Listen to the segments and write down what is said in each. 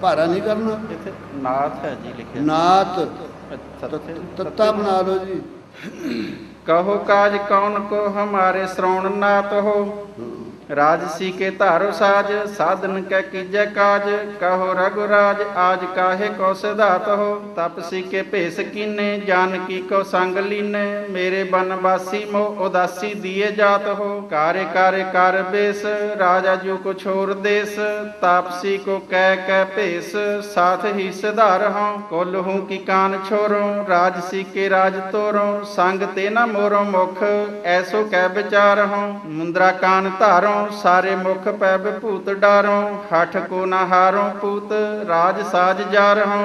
ਭਾਰਾ ਨਹੀਂ ਕਰਨਾ। ਇੱਥੇ ਨਾਥ ਹੈ ਜੀ ਲਿਖਿਆ। ਨਾਤ ਤੱਤਾ ਤੱਤੇ ਬਣਾ ਲਓ ਜੀ। ਕਹੋ ਕਾਜ ਕੌਣ ਕੋ ਹਮਾਰੇ श्रवण नाथ हो राजसी के धारो साज साधन कै कीजै काज कहो रघुराज आज काहे को सिधात हो तपसी के भेस कीने जानकी को संग लीने मेरे बनवासी मोह उदासी दिए जात हो कार्य कार्य कर बेस राजा जू को छोड़ देस तापसी को कह भेस साथ ही सिधार हों कोल्हू की कान छोरो राजसी के राज तोरो संग ते न मोरो मुख ऐसो कह विचार हों मुंद्रा कान धारो सारे मुख पै विभूत डारो हठ को न हारो पूत राज साज जा रहो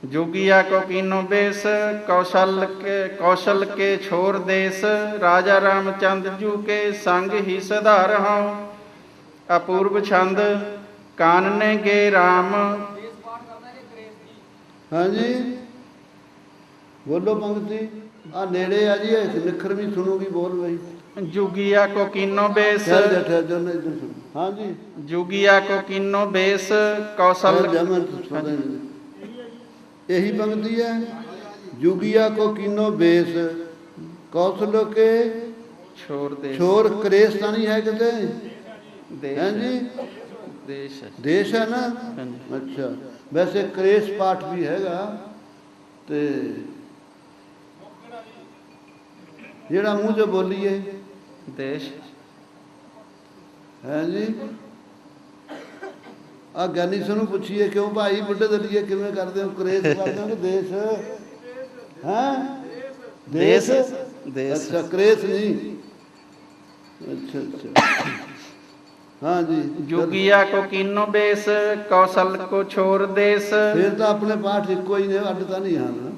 जोगिया को कीनो बेस कौशल के छोर देश राजा रामचंद जू के संग ही सधार हो अपूर्व छंद कानने गे राम। हाँ जी बोलो पंक्ति आ नेड़े आ जी निखर भी सुनोगी बोल भाई। जुगिया को कीनो बेस हाँ जी जुगिया को कीनो बेस कौशल यही पंक्ति है। जुगिया को कीनो बेस कौशल के छोर क्रेस तो नहीं है किते हैं जी देश है ना। अच्छा वैसे क्रेस पाठ भी हैगा ते ਜਿਹੜਾ ਮੂੰਹ 'ਚ ਬੋਲੀਏ ਦੇਸ਼ ਹੈ ਜੀ। ਆ ਗਿਆਨੀ ਸਾਨੂੰ ਪੁੱਛੀਏ ਕਿਉਂ ਭਾਈ ਬੁੱਢੇ ਦਲੀਏ ਕਿਵੇਂ ਕਰਦੇ ਹੋ ਕ੍ਰੇਜ਼ ਕਰਦੇ ਹੋ ਦੇਸ਼ ਹੈ ਦੇਸ਼ ਅੱਛਾ ਕ੍ਰੇਜ਼ ਨਹੀਂ अच्छा अच्छा हाँ जी। जुगिया को कीनो बेस कौशल को छोड़ देश फिर तो अपने पाठ इको ही ने अड्डता नहीं हाँ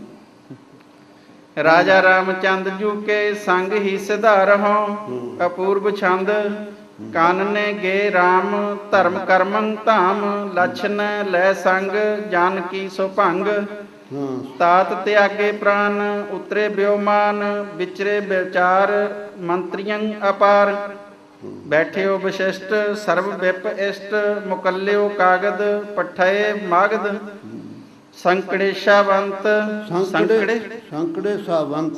राजा रामचंद जू के संग ही सिधार हो अपूर्व छंद कानने गे राम धर्म कर्मं धाम लक्षण लै संग जानकी सो भंग तात त्यागे प्राण उतरे ब्योमान विचरे विचार मंत्रियं अपार बैठ्यो विशिष्ट सर्व विप इष्ट मुकल्यो कागद पठे मागद संकड़े सावंत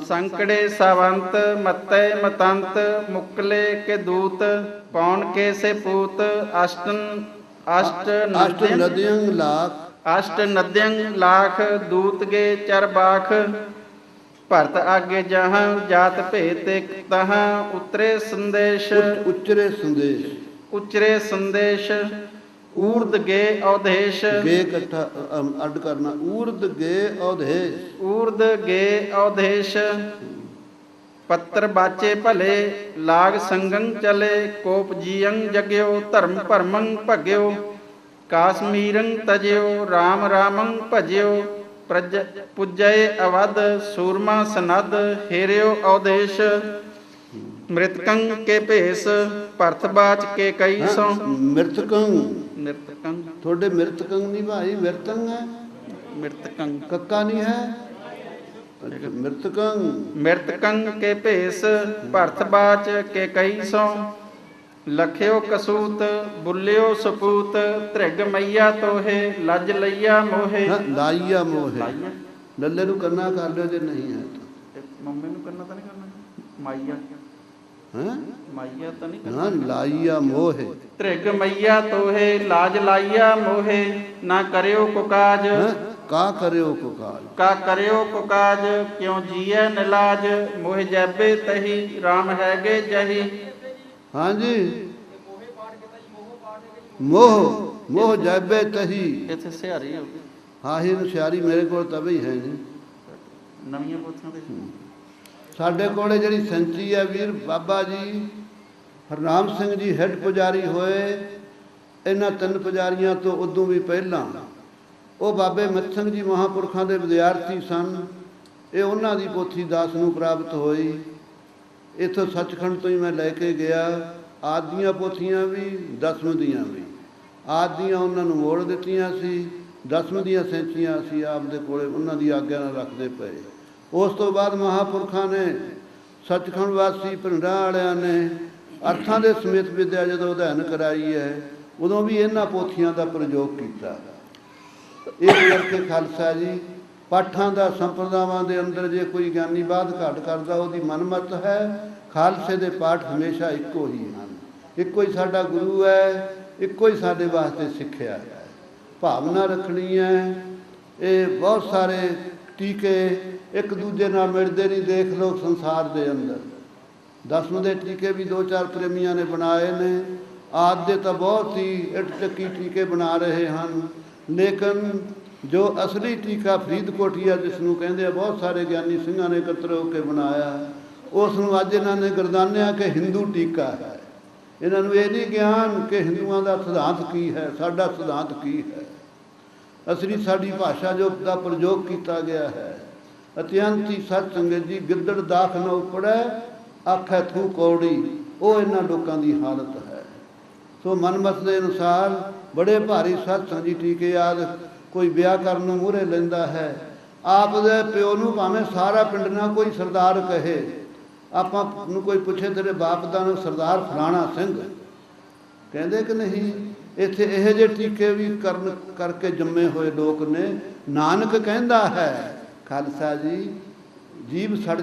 संकड़े सावंत मत्ते मतंत मुकले के दूत पौन के से पूत अष्ट नद्यंग लाख दूत गे चर बाख भरत आगे जहाँ जात भेत तहाँ उतरे संदेश उचरे संदेश ऊर्द गे अवधेश गे इकट्ठा अड करना ऊर्द गे अवधेश पत्र बाचे भले लाग संगं चले कोप जियं जग्यो धर्म भरमं भग्यो काश्मीरं तज्यो राम रामं भज्यो पुजय अवध सूरमा सनद हेरियो अवधेश मृतकं के भेस भरतबाच के कई सौ मृतकं थोड़े मृतकं नहीं भाई मृतंग है मृतकं कक्का नहीं है मृतकं के भेस भरतबाच के कई सौ लख्यो कसूत बुल्यो सपूत त्रिग मैया तोहे लज लैया मोहे लाइया मोहे लल्ले नू करना कर लो जे नहीं है तो मम्मी नू करना तो नहीं करना माइया माइया तो नहीं करना लाइया मोहे त्रिग मैया तोहे लाज लाइया मोहे ना करियो को काज का करियो को काज क्यों जिये निलाज मोह जैबे तही राम है गे जही। हाँ जी मोह मोह जैबे तही इत्थे सियारी हो गई। हाँ ही सियारी मेरे को तभी है जी नवीं पोथियां दे ਸਾਡੇ ਕੋਲੇ ਜਿਹੜੀ ਸੈਂਚੀ ਹੈ ਵੀਰ ਬਾਬਾ ਜੀ ਹਰਨਾਮ ਸਿੰਘ ਜੀ ਹੈੱਡ ਪੁਜਾਰੀ ਹੋਏ ਇਹਨਾਂ ਤਿੰਨ ਪੁਜਾਰੀਆਂ ਤੋਂ ਉਦੋਂ ਵੀ ਪਹਿਲਾਂ ਉਹ ਬਾਬੇ ਮੱਤ ਸਿੰਘ ਜੀ ਮਹਾਂਪੁਰਖਾਂ ਦੇ ਵਿਦਿਆਰਥੀ ਸਨ। ਇਹ ਉਹਨਾਂ ਦੀ ਪੋਥੀ ਦਾਸ ਨੂੰ ਪ੍ਰਾਪਤ ਹੋਈ। ਇੱਥੋਂ ਸੱਚਖੰਡ ਤੋਂ ਹੀ ਮੈਂ ਲੈ ਕੇ ਗਿਆ। ਆਦਿ ਦੀਆਂ ਪੋਥੀਆਂ ਵੀ ਦਸਵੇਂ ਦੀਆਂ ਵੀ ਆਦਿ ਦੀਆਂ ਉਹਨਾਂ ਨੂੰ ਮੋੜ ਦਿੱਤੀਆਂ ਸੀ। ਦਸਵੇਂ ਦੀਆਂ ਸੈਂਚੀਆਂ ਅਸੀਂ ਆਪਦੇ ਕੋਲੇ ਉਹਨਾਂ ਦੀ ਆਗਿਆ ਨਾਲ ਰੱਖਦੇ ਪਏ। ਉਸ ਤੋਂ ਬਾਅਦ ਮਹਾਂਪੁਰਖਾਂ ਨੇ ਸੱਚਖੰਡ ਵਾਸੀ ਪਿੰਡਾਂ ਵਾਲਿਆਂ ਨੇ ਅਰਥਾਂ ਦੇ ਸਮੇਤ ਵਿਦਿਆ ਜਦੋਂ ਅਧਿਐਨ ਕਰਾਈ ਹੈ ਉਦੋਂ ਵੀ ਇਹਨਾਂ ਪੋਥੀਆਂ ਦਾ ਪ੍ਰਯੋਗ ਕੀਤਾ। ਇਸ ਕਰਕੇ ਖਾਲਸਾ ਜੀ ਪਾਠਾਂ ਦਾ ਸੰਪਰਦਾਵਾਂ ਦੇ ਅੰਦਰ ਜੇ ਕੋਈ ਗਿਆਨੀ ਬਾਤ ਘਾਟ ਕਰਦਾ ਉਹਦੀ ਮਨਮਤ ਹੈ। ਖਾਲਸੇ ਦੇ ਪਾਠ ਹਮੇਸ਼ਾ ਇੱਕੋ ਹੀ ਹਨ, ਇੱਕੋ ਹੀ ਸਾਡਾ ਗੁਰੂ ਹੈ, ਇੱਕੋ ਹੀ ਸਾਡੇ ਵਾਸਤੇ ਸਿੱਖਿਆ ਹੈ। ਭਾਵਨਾ ਰੱਖਣੀ ਹੈ। ਇਹ ਬਹੁਤ ਸਾਰੇ ਟੀਕੇ ਇੱਕ ਦੂਜੇ ਨਾਲ ਮਿਲਦੇ ਨਹੀਂ। ਦੇਖ ਲਓ ਸੰਸਾਰ ਦੇ ਅੰਦਰ ਦਸਮ ਦੇ ਟੀਕੇ ਵੀ 2-4 ਪ੍ਰੇਮੀਆਂ ਨੇ ਬਣਾਏ ਨੇ। ਆਦ ਦੇ ਤਾਂ ਬਹੁਤ ਹੀ ਇੱਟ ਚੱਕੀ ਟੀਕੇ ਬਣਾ ਰਹੇ ਹਨ, ਲੇਕਿਨ ਜੋ ਅਸਲੀ ਟੀਕਾ ਫਰੀਦਕੋਟੀਆ ਜਿਸ ਨੂੰ ਕਹਿੰਦੇ ਆ, ਬਹੁਤ ਸਾਰੇ ਗਿਆਨੀ ਸਿੰਘਾਂ ਨੇ ਇਕੱਤਰ ਹੋ ਕੇ ਬਣਾਇਆ, ਉਸ ਨੂੰ ਅੱਜ ਇਹਨਾਂ ਨੇ ਗਰਦਾਨਿਆ ਕਿ ਹਿੰਦੂ ਟੀਕਾ ਹੈ। ਇਹਨਾਂ ਨੂੰ ਇਹ ਨਹੀਂ ਗਿਆਨ ਕਿ ਹਿੰਦੂਆਂ ਦਾ ਸਿਧਾਂਤ ਕੀ ਹੈ, ਸਾਡਾ ਸਿਧਾਂਤ ਕੀ ਹੈ। ਅਸਲੀ ਸਾਡੀ ਭਾਸ਼ਾ ਜੋ ਦਾ ਪ੍ਰਯੋਗ ਕੀਤਾ ਗਿਆ ਹੈ, ਅਤਿਅੰਤੀ ਸੱਚ ਸੰਗਤ ਜੀ, ਗਿੱਦੜ ਦਾਖ ਨਾ ਉਪੜੈ ਆਖੈ ਥੂ ਕੌੜੀ, ਉਹ ਇਹਨਾਂ ਲੋਕਾਂ ਦੀ ਹਾਲਤ ਹੈ। ਸੋ ਮਨਮਤ ਦੇ ਅਨੁਸਾਰ ਬੜੇ ਭਾਰੀ ਸਤਸੰਗ ਜੀ ਟੀਕੇ ਆਦਿ ਕੋਈ ਵਿਆਹ ਕਰਨ ਨੂੰ ਮੂਹਰੇ ਲੈਂਦਾ ਹੈ। ਆਪ ਦੇ ਪਿਓ ਨੂੰ ਭਾਵੇਂ ਸਾਰਾ ਪਿੰਡ ਨਾ ਕੋਈ ਸਰਦਾਰ ਕਹੇ, ਆਪਾਂ ਨੂੰ ਕੋਈ ਪੁੱਛੇ ਤੇਰੇ ਬਾਪ ਦਾ ਨਾਮ ਸਰਦਾਰ ਫਲਾਣਾ ਸਿੰਘ, ਕਹਿੰਦੇ ਕਿ ਨਹੀਂ। ਇੱਥੇ ਇਹੋ ਜਿਹੇ ਟੀਕੇ ਵੀ ਕਰਕੇ ਜੰਮੇ ਹੋਏ ਲੋਕ ਨੇ। ਨਾਨਕ ਕਹਿੰਦਾ ਹੈ ਖਾਲਸਾ ਜੀ, ਜੀਵ ਸੜ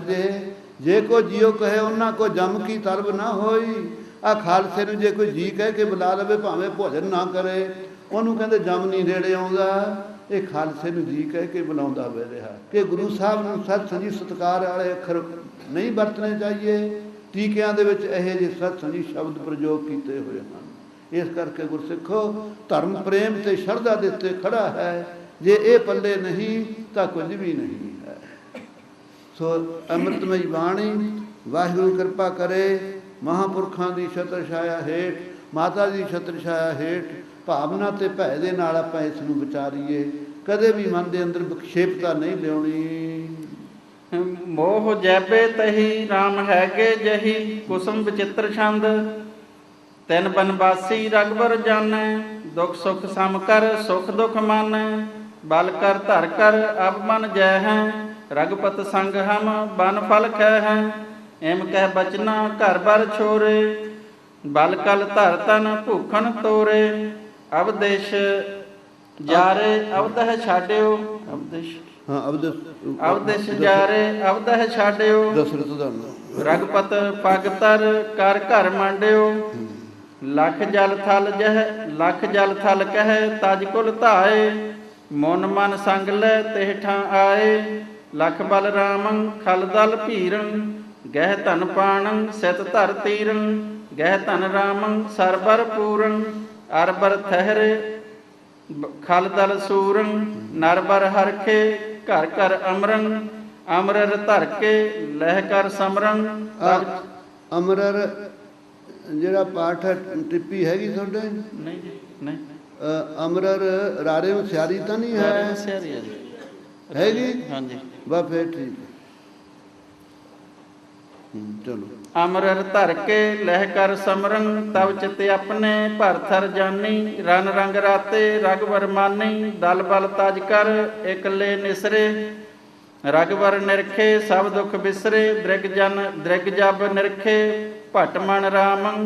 ਜੇ ਕੋ ਜਿਉ ਕਹੇ ਉਹਨਾਂ ਕੋ ਜਮ ਕੀ ਤਰਬ ਨਾ ਹੋਈ। ਆ ਖਾਲਸੇ ਨੂੰ ਜੇ ਕੋਈ ਜੀ ਕਹਿ ਕੇ ਬੁਲਾ ਲਵੇ, ਭਾਵੇਂ ਭੋਜਨ ਨਾ ਕਰੇ, ਉਹਨੂੰ ਕਹਿੰਦੇ ਜਮ ਨਹੀਂ ਨੇੜੇ ਆਉਂਦਾ। ਇਹ ਖਾਲਸੇ ਨੂੰ ਜੀ ਕਹਿ ਕੇ ਬੁਲਾਉਂਦਾ ਵੇ ਰਿਹਾ ਕਿ ਗੁਰੂ ਸਾਹਿਬ ਨੂੰ ਸਤਿ ਸਤਿਕਾਰ ਵਾਲੇ ਅੱਖਰ ਨਹੀਂ ਵਰਤਣੇ ਚਾਹੀਏ। ਟੀਕਿਆਂ ਦੇ ਵਿੱਚ ਇਹੋ ਜਿਹੇ ਸਤਿ ਸ਼ਬਦ ਪ੍ਰਯੋਗ ਕੀਤੇ ਹੋਏ ਹਨ। ਇਸ ਕਰਕੇ ਗੁਰਸਿੱਖੋ, ਧਰਮ ਪ੍ਰੇਮ ਤੇ ਸ਼ਰਧਾ ਦੇ ਉੱਤੇ ਖੜਾ ਹੈ। ਜੇ ਇਹ ਪੱਲੇ ਨਹੀਂ ਤਾਂ ਕੁਝ ਵੀ ਨਹੀਂ ਹੈ। ਸੋ ਅੰਮ੍ਰਿਤਮਈ ਬਾਣੀ ਵਾਹਿਗੁਰੂ ਕਿਰਪਾ ਕਰੇ। ਮਹਾਂਪੁਰਖਾਂ ਦੀ ਛਤਰ ਛਾਇਆ ਹੇਠ, ਮਾਤਾ ਦੀ ਛਤਰ ਛਾਇਆ ਹੇਠ ਭਾਵਨਾ ਤੇ ਭੈ ਦੇ ਨਾਲ ਆਪਾਂ ਇਸ ਨੂੰ ਵਿਚਾਰੀਏ। ਕਦੇ ਵੀ ਮਨ ਦੇ ਅੰਦਰ ਵਿਖੇਪਤਾ ਨਹੀਂ ਲਿਆਉਣੀ। ਮੋਹ ਜੈਬੇ ਤਹੀ RAM ਹੈਗੇ ਜਹੀ, ਕੁਸਮ ਵਿਚਿਤ੍ਰ ਛੰਦ ਤਿਨ ਬਨਵਾਸੀ ਰਗਬਰ ਜਾਣੈ। ਦੁਖ ਸੁਖ ਸਮ ਕਰ ਸੁਖ ਦੁਖ ਮਾਨੈ, ਬਲ ਕਰ ਧਰ ਕਰ ਅਬ ਮਨ ਜੈ ਹੈ। ਰਗਪਤ ਸੰਗ ਹਮ ਬਨ ਫਲ ਖੈ ਹੈ, ਇਮ ਕਹਿ ਬਚਨਾ ਘਰ ਬਰ ਛੋਰੇ। ਬਲ ਕਲ ਧਰ ਤਨ ਭੂਖਣ ਤੋਰੇ, ਅਵਦੇਸ਼ ਜਾਰੇ ਅਵਦਹ ਛਾਡਿਓ। ਅਵਦੇਸ਼ ਹਾਂ ਅਵਦੇਸ਼ ਜਾਰੇ ਅਵਦਹ ਛਾਡਿਓ। ਦਸਰਤ ਦਾ ਰਗਪਤ ਪਗ ਤਰ ਕਰ ਘਰ ਮਾਂਡਿਓ। ਲੱਖ ਜਲ ਥਲ ਕਹਿ ਤਜ ਕੁਲ ਧਾਏ। ਮਨ ਮਨ ਸੰਗ ਲੈ ਤਿਹ ਠਾਂ ਆਏ। ਲਖ ਬਲ ਰਾਮੰ ਖਲ ਦਲ ਭੀਰੰ, ਗਹਿ ਧਨ ਪਾਣੰ ਸਿਤ ਧਰ ਤੀਰੰ। ਗਹਿ ਧਨ ਰਾਮੰ ਸਰਬਰ ਪੂਰੰ, ਅਰਬਰ ਥਹਿਰੇ ਖਲ ਦਲ ਸੂਰੰ। ਨਰਬਰ ਹਰਖੇ ਘਰ ਘਰ ਅਮਰੰ, ਅਮਰਰ ਧਰ ਕੇ ਲਹਿ ਕਰ ਸਮਰੰ। ਅਮਰਰ ਜਿਹੜਾ ਪਾਠ ਹੈ ਟਿੱਪੀ ਹੈਗੀ ਤੁਹਾਡੇ? ਨਹੀਂ ਜੀ, ਨਹੀਂ। ਅਮਰਰ ਰਾਰੇ ਹੁਸ਼ਿਆਰੀ ਤਾਂ ਨਹੀਂ ਹੈ? ਹੁਸ਼ਿਆਰੀ ਹੈ ਜੀ, ਹੈਗੀ? ਹਾਂਜੀ, ਬਸ ਫਿਰ ਠੀਕ ਹੈ। ਚਲੋ। ਅਮਰਰ ਧਰ ਕੇ ਲਹਿ ਕਰ ਸਮਰੰ, ਤਵ ਚਿਤ ਆਪਣੇ ਭਰਥਰ ਜਾਨੀ। ਰਨ ਰੰਗ ਰਾਤੇ ਰਗਵਰ ਮਾਨੀ, ਦਲ ਬਲ ਤਜ ਕਰ ਇਕੱਲੇ ਨਿਸਰੇ। ਰਗਵਰ ਨਿਰਖੇ ਸਭ ਦੁਖ ਬਿਸਰੇ, ਦ੍ਰਿਗ ਜਬ ਨਿਰਖੇ ਭਟ ਮਨ ਰਾਮੰ।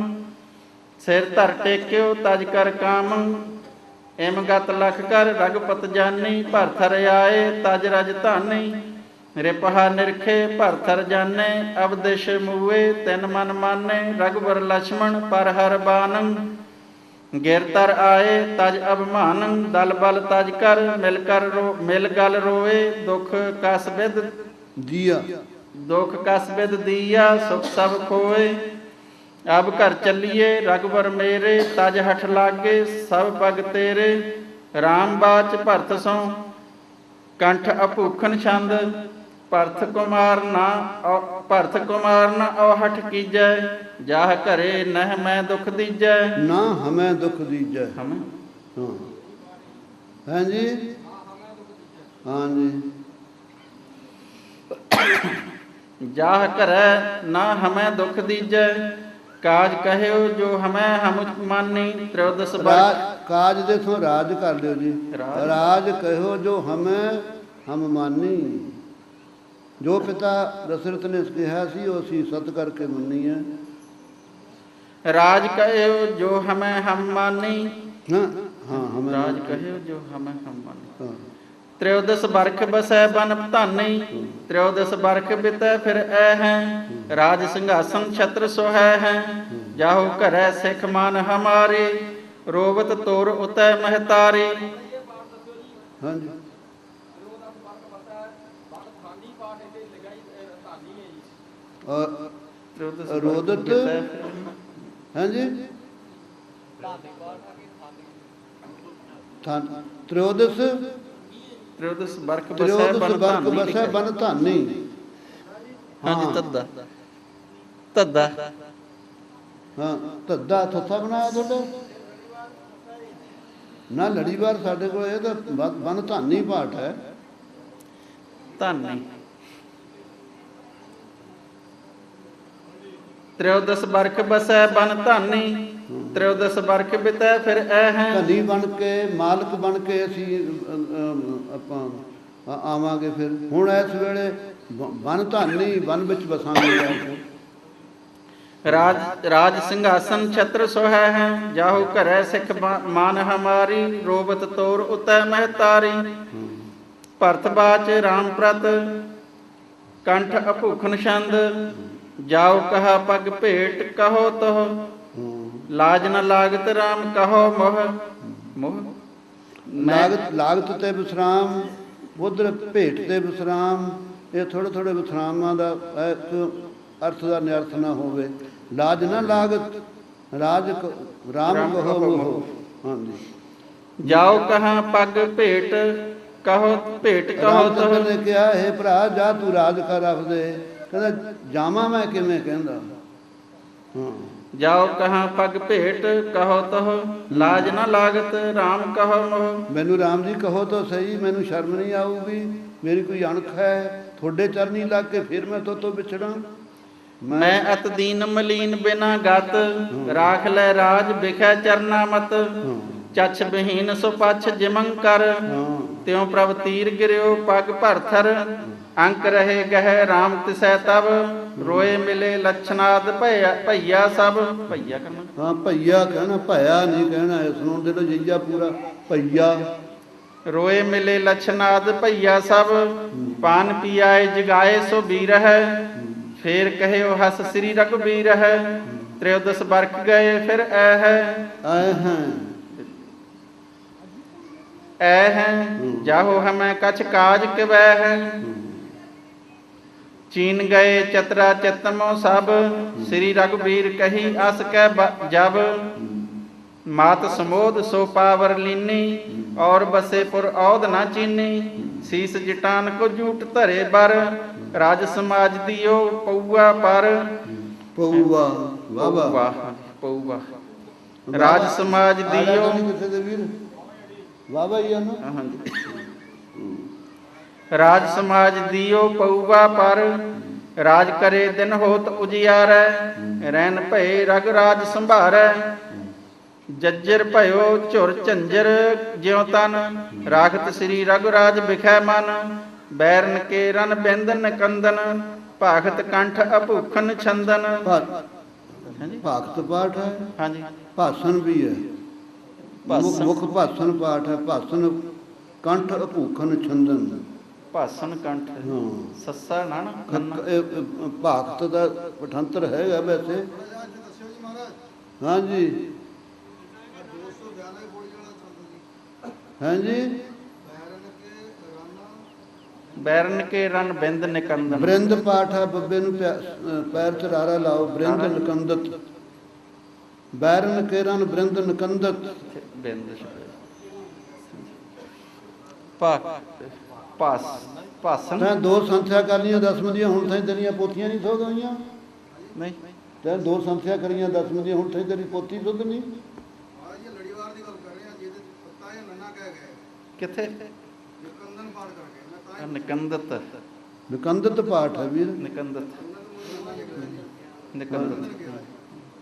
ਸਿਰ ਧਰ ਟੇਕਿਓ ਤਜ ਕਰ ਕਾਮੰ, ਇਮ ਗਤ ਲਖ ਕਰ ਰਗਪਤ ਜਾਨੀ। ਭਰਥਰ ਆਏ ਤਜ ਰਜ ਧਾਨੀ, ਰਿਪਹਾ ਨਿਰਖੇ ਭਰਥਰ ਜਾਨੇ। ਅਵਦੇਸ਼ ਮੂਏ ਤਿਨ ਮਨ ਮਾਨੇ, ਰਗਵਰ ਲਛਮਣ ਪਰ ਹਰ ਬਾਨੰ। ਗਿਰਤਰ ਆਏ ਤਜ ਅਭਮਾਨੰ, ਦਲ ਬਲ ਤਜ ਕਰ ਮਿਲ ਗਲ ਰੋਏ। ਦੁਖ ਕਸ ਬਿਦ ਦੀਆ, ਸੁਖ ਸਭ ਖੋਏ। ਅਬ ਘਰ ਚੱਲੀਏ ਰਗਵਰ ਮੇਰੇ, ਤਜ ਹਠ ਲਾਗੇ ਸਭ ਪਗ ਤੇਰੇ। ਰਾਮ ਬਾਚ ਭਰਤ ਸੋ ਕੰਠ ਅਭੂਖਨ ਛੰਦ, ਭਰਤ ਕੁਮਾਰ ਨਾ ਔਹਠ ਕੀਜੈ। ਜਾਹ ਘਰੇ ਨਹਿ ਮੈਂ ਦੁਖ ਦੀਜੈ। ਨਾ ਹਮੈ ਦੁਖ ਦੀਜੈ। ਹਾਂ ਹਾਂਜੀ ਹਾਂਜੀ। ਜਾਹ ਘਰੈ ਨਾ ਹਮੈ ਦੁਖ ਦੀਜੈ, ਕਾਜ ਕਹਿਓ ਜੋ ਹਮੈ ਹਮ ਮਾਨੀ। ਤ੍ਰਯੋਦਸ ਕਾਜ ਦੇ ਥੋਂ ਰਾਜ ਕਰ ਲਿਓ ਜੀ। ਰਾਜ ਕਹਿਓ ਜੋ ਹਮੈ ਹਮ ਮਾਨੀ। ਜੋ ਪਿਤਾ ਦਸ਼ਰਥ ਨੇ ਕਿਹਾ ਸੀ ਉਹ ਅਸੀਂ ਸਤ ਕਰਕੇ ਮੰਨੀ ਹੈ। ਰਾਜ ਕਹਿਓ ਜੋ ਹਮੈ ਹਮ ਮਾਨੀ। ਹਾਂ ਹਾਂ ਹਮੇ ਰਾਜ ਕਹਿਓ ਜੋ ਹਮੈ ਹਮ ਮਾਨੇ। ਹਾਂ। ਤ੍ਰਿਉਦਸ ਬਰਖ ਬਸੈ ਬਨ ਧਾਨੀ, ਤ੍ਰਿਉਦਸ ਬਰਖ ਬਿਤੈ ਫਿਰ ਐ ਹੈ। ਰਾਜ ਸਿੰਘਾਸਨ ਛਤਰ ਸੁਹੈ ਹੈ, ਜਾਹੋ ਘਰੈ ਸਿੱਖ ਮਨ ਹਮਾਰੇ। ਰੋਵਤ ਤੁਰ ਉਤੈ ਮਹਤਾਰੀ। ਹਾਂਜੀ ਰੋਦਤ ਹਾਂਜੀ ਤ੍ਰਿਉਦਸ ਤ੍ਰਿਉਦਸ ਬਰਖ ਬਸੈ ਤ੍ਰਿਉਦਸ ਬਨ ਬਰਖ ਧਾਨੀ ਬਸੈ ਲਿਖਿਆ। ਬਨ ਧਾਨੀ। ਹਾਂਜੀ ਹਾਂ। ਧੱਦਾ ਧੱਦਾ ਹਾਂ ਧੱਦਾ ਥੱਥਾ ਬਣਾਇਆ ਤੁਹਾਡਾ ਨਾ ਲੜੀਵਾਰ ਸਾਡੇ ਕੋਲ ਇਹ ਤਾਂ ਬਨ ਧਾਨੀ ਪਾਠ ਹੈ। ਧਾਨੀ। ਤ੍ਰਿਉਦਸ ਬਰਖ ਬਸੈ ਬਨ ਧਾਨੀ, ਤ੍ਰਿਉਦਸ ਬਰਖ ਬਿਤੈ ਫਿਰ ਐ ਹੈ। ਧਨੀ ਬਣ ਕੇ ਮਾਲਕ ਬਣ ਕੇ ਅਸੀਂ ਆਪਾਂ ਆਵਾਂਗੇ। ਫਿਰ ਹੁਣ ਇਸ ਵੇਲੇ ਬਨ ਧਾਨੀ ਬਨ ਵਿੱਚ ਵਸਾਂਗੇ ਜਾ ਕੇ। ਰਾਜ ਸਿੰਘਾਸਨ ਛਤਰ ਸੁਹੈ ਹੈ, ਜਾਹੋ ਘਰੈ ਸਿੱਖ ਮਾਨ ਹਮਾਰੀ। ਰੋਬਤ ਤੋਰ ਉਤੈ ਮਹਤਾਰੀ। ਭਰਤ ਬਾਚ ਰਾਮ ਪ੍ਰਤ ਕੰਠ ਅਭੂਖਨ ਛੰਦ, ਜਾਉ ਕਹਾ ਪਗ ਭੇਟ ਕਹੋ ਤਹ। ਲਾਜ ਨ ਲਾਗਤ ਰਾਮ ਕਹੋ ਮੋਹ। ਮੋਹ ਲਾਗਤ ਤੇ ਵਿਸਰਾਮ, ਉਧਰ ਭੇਟ ਤੇ ਵਿਸਰਾਮ। ਇਹ ਥੋੜ੍ਹੇ ਥੋੜ੍ਹੇ ਵਿਸਰਾਮਾਂ ਦਾ ਅਰਥ ਦਾ ਨਿਰਥ ਨਾ ਹੋਵੇ। ਲਾਜ ਨਾ ਲਾਗਤ ਰਾਜ ਰਾਮ ਕਹੋ ਮੋਹ। ਹਾਂਜੀ ਜਾਉ ਕਹਾ ਪਗ ਭੇਟ ਕਹੋ ਭੇਟ ਕਹੋ ਰਾਮ ਚੰਦਰ ਤਹ। ਨੇ ਕਿਹਾ ਹੈ ਭਰਾ ਜਾ ਤੂੰ ਰਾਜ ਕਰ ਰੱਖਦੇ। ਕਹਿੰਦਾ ਜਾਵਾਂ ਮੈਂ ਕਿਵੇਂ, ਕਹਿੰਦਾ ਹਾਂ। ਜਾਉ ਕਹਾ ਪਗ ਭੇਟ ਕਹੋ ਤਹ, ਲਾਜ ਨਾ ਲਾਗਤ ਰਾਮ ਕਹੋ ਮੋਹ। ਮੈਨੂੰ ਰਾਮ ਜੀ ਕਹੋ ਤਾਂ ਸਹੀ, ਮੈਨੂੰ ਸ਼ਰਮ ਨਹੀਂ ਆਊਗੀ। ਮੇਰੀ ਕੋਈ ਅਣਖ ਹੈ, ਤੁਹਾਡੇ ਚਰਨੀ ਲੱਗ ਕੇ ਫਿਰ ਮੈਂ ਤੋਂ ਵਿਛੜਾਂ। ਮੈਂ ਅਤ ਦੀਨ ਮਲੀਨ ਬਿਨਾ ਗਤ, ਰਾਖ ਲੈ ਰਾਜ ਬਿਖੈ ਚਰਨਾ ਮਤ। ਚਛ ਬਹੀਨ ਸੋ ਪਛ ਜਿਮੰ ਕਰ, ਤਿਉ ਪ੍ਰਭ ਤੀਰ ਗਿਰਿਓ ਪਗ ਭਰਥਰ। ਅੰਕ ਰਹੇ ਗਹਿ ਰਾਮ ਤਿਸੈ ਤਬ, ਰੋਏ ਮਿਲੇ ਲਛਨਾਦ ਭਈਆ ਸਭ। ਭਈਆ ਕਰਨਾ ਹਾਂ ਭਈਆ ਕਹਿਣਾ, ਭਇਆ ਨਹੀਂ ਕਹਿਣਾ। ਇਸ ਨੂੰ ਦੇ ਲੋ ਜਈਆ ਪੂਰਾ ਭਈਆ। ਰੋਏ ਮਿਲੇ ਲਛਨਾਦ ਭਈਆ ਸਭ, ਪਾਨ ਪੀਆਏ ਜਗਾਏ ਸੋ ਬੀਰ ਹੈ। ਫੇਰ ਕਹਿਓ ਹਸ ਸ੍ਰੀ ਰਘੁਬੀਰ ਹੈ, ਤ੍ਰਿਉਦਸ ਬਰਖ ਗਏ ਫਿਰ ਐ ਹੈ। ਆਏ ਹੈ ਐ ਹੈ ਜਾਹੋ ਹਮੈ ਕਛ ਕਾਜ ਕਿਵੈ ਹੈ। ਚੀਨ ਗਏ ਚਤਰਾ ਚਿਤਮੋ ਸਭ, ਸ੍ਰੀ ਰਘੁਬੀਰ ਕਹੀ ਅਸ ਕੈ ਜਬ। ਮਾਤ ਸਮੋਧ ਸੋ ਪਾਵਰ ਲੀਨੀ, ਔਰ ਬਸੇ ਪੁਰ ਔਧ ਨਾ ਚੀਨੀ। ਸੀਸ ਜਟਾਨ ਕੋ ਜੂਟ ਧਰੇ ਬਰ, ਰਾਜ ਸਮਾਜ ਦਿਓ ਪਊਆ ਪਰ। ਪਊਆ ਵਾਵਾ ਪਊਆ ਰਾਜ ਸਮਾਜ ਦਿਓ। ਕਿਸੇ ਦੇ ਵੀਰ ਵਾਵਾ ਹੀ ਆ ਨਾ। ਹਾਂਜੀ ਰਾਜ ਸਮਾਜ ਦਿਓ ਪਊਆ ਪਰ, ਰਾਜ ਕਰੇ ਦਿਨ ਹੋਤ ਉਜਿਆਰੈ। ਰੈਨ ਭਏ ਰਗ ਰਾਜ ਸੰਭਾਰੈ, ਜੱਜਰ ਭਇਓ ਝੁਰ ਝੰਜਰ ਜਿਉ ਤਨ। ਰਾਖਤ ਸ੍ਰੀ ਰਘੁਰਾਜ ਬਿਖੈ ਮਨ, ਬੈਰਨ ਕੇ ਰਨ ਬਿੰਦ ਨਿਕੰਦਨ। ਭਾਖਤ ਕੰਠ ਅਭੂਖਨ ਛੰਦਨ। ਭਗਤ ਪਾਠ ਹੈ। ਹਾਂਜੀ ਭਾਸ਼ਣ ਵੀ ਹੈ। ਮੁੱਖ ਭਾਸ਼ਣ ਪਾਠ ਹੈ। ਭਾਸ਼ਣ ਕੰਠ ਅਭੂਖਨ ਛੰਦਨ। ਭਾਸ਼ਣ ਕੰਠ ਹਾਂ ਸੱਸਾ ਨਾ ਭਾਗਤ ਦਾ ਪਠੰਤਰ ਹੈਗਾ ਵੈਸੇ। ਹਾਂਜੀ ਹਾਂਜੀ ਬੈਰਨ ਕੇ ਰਨ ਬਿੰਦ ਨਿਕੰਦਨ। ਬ੍ਰਿੰਦ ਪਾਠ ਹੈ। ਬੱਬੇ ਨੂੰ ਪੈਰ ਚ ਰਾਰਾ ਲਾਓ। ਬ੍ਰਿੰਦ ਨਿਕੰਦਤ। ਬੈਰਨ ਕੇ ਰਨ ਬ੍ਰਿੰਦ ਨਿਕੰਦਤ। ਬਿੰਦ ਭਾਸ਼ਣ ਤੈਂ ਦੋ ਸੰਥਿਆ ਕਰ ਲਈਆਂ ਦਸਮ ਦੀਆਂ, ਹੁਣ ਤਾਈਂ ਤੇਰੀਆਂ ਪੋਥੀਆਂ ਨਹੀਂ ਸੁੱਧ ਹੋਈਆਂ। ਨਹੀਂ ਤੈਂ ਦੋ ਸੰਥਿਆ ਕਰੀਆਂ ਦਸਮ ਦੀਆਂ, ਹੁਣ ਤਾਈਂ ਤੇਰੀ ਪੋਥੀ ਸੁੱਧ ਨਹੀਂ। ਲੜੀਵਾਰ ਦੀ ਗੱਲ ਕਰ ਰਹੇ ਆ, ਜਿਹਦੇ ਪੱਤਾ ਜਾਂ ਨੰਨਾ ਕਹਿ ਗਏ ਕਿੱਥੇ ਨਿਕੰਦਨ ਪਾਠ ਕਰਕੇ। ਮੈਂ ਤਾਂ ਨਿਕੰਦਤ ਨਿਕੰਦਤ ਪਾਠ ਹੈ ਵੀਰ। ਨਿਕੰਦਤ ਨਿਕੰਦਤ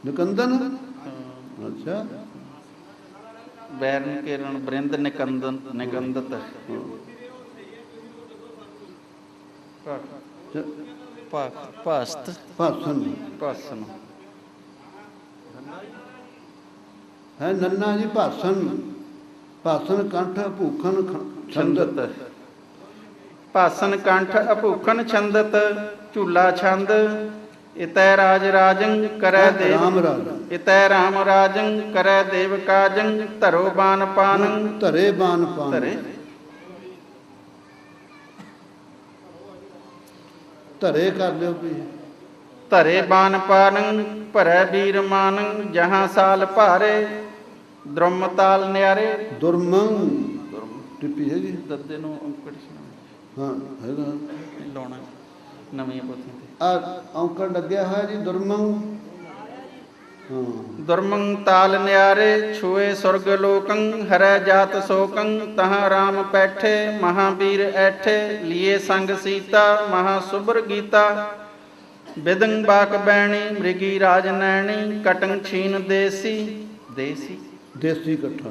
ਨਿਕੰਦਨ ਅੱਛਾ। ਬੈਰਨ ਕੇ ਰਨ ਬ੍ਰਿੰਦ ਨਿਕੰਦਨ ਨਿਕੰਦਤ। ਭਾਸਤ ਭਾਸ਼ਣ ਭਾਸ਼ਣ ਹੈ ਨੰਨਾ ਜੀ। ਭਾਸ਼ਣ ਭਾਸਨ ਕੰਠ ਭੂਖਨ ਛੰਦਤ ਭਾਸਨ ਕੰਠ ਅਭੂਖਨ ਛੰਦਤ ਝੂਲਾ ਛੰਦ ਇਤੈ ਰਾਜ ਰਾਜੰ ਕਰੈ ਦੇਵ ਰਾਮ ਰਾਜ ਇਤੈ ਰਾਮ ਰਾਜੰ ਕਰੈ ਦੇਵ ਕਾਜੰ ਧਰੋ ਬਾਨ ਪਾਨੰ ਧਰੇ ਬਾਨ ਪਾਨ ਧਰੇ ਧਰੇ ਕਰ ਲਿਓ ਵੀ ਧਰੇ ਬਾਨ ਪਾਨੰ ਭਰੈ ਵੀਰ ਮਾਨੰ ਜਹਾਂ ਸਾਲ ਭਾਰੇ ਦ੍ਰੁਮ ਤਾਲ ਨਿਆਰੇ ਦੁਰਮੰ ਟਿੱਪੀ ਹੈਗੀ ਦੱਦੇ ਨੂੰ ਅੰਕੜ ਹਾਂ ਹੈਗਾ ਲਾਉਣਾ ਨਵੀਆਂ ਪੋਥੀਆਂ ਤੇ ਆ ਔਂਕੜ ਲੱਗਿਆ ਹੋਇਆ ਜੀ ਦੁਰਮੰ ਹਾਂ ਦੁਰਮੰ ਤਾਲ ਨਿਆਰੇ ਛੂਏ ਸੁਰਗ ਲੋਕੰ ਹਰੈ ਜਾਤ ਸੋਕੰ ਤਹਾਂ ਰਾਮ ਪੈਠੇ ਮਹਾਵੀਰ ਐਠੇ ਲੀਏ ਸੰਗ ਸੀਤਾ ਮਹਾ ਸੁਭਰ ਗੀਤਾ ਬਿਦੰ ਬਾਕ ਬੈਣੀ ਮ੍ਰਿਗੀ ਰਾਜ ਨੈਣੀ ਕਟੰ ਛੀਨ ਦੇਸੀ ਦੇਸੀ ਦੇਸੀ ਇਕੱਠਾ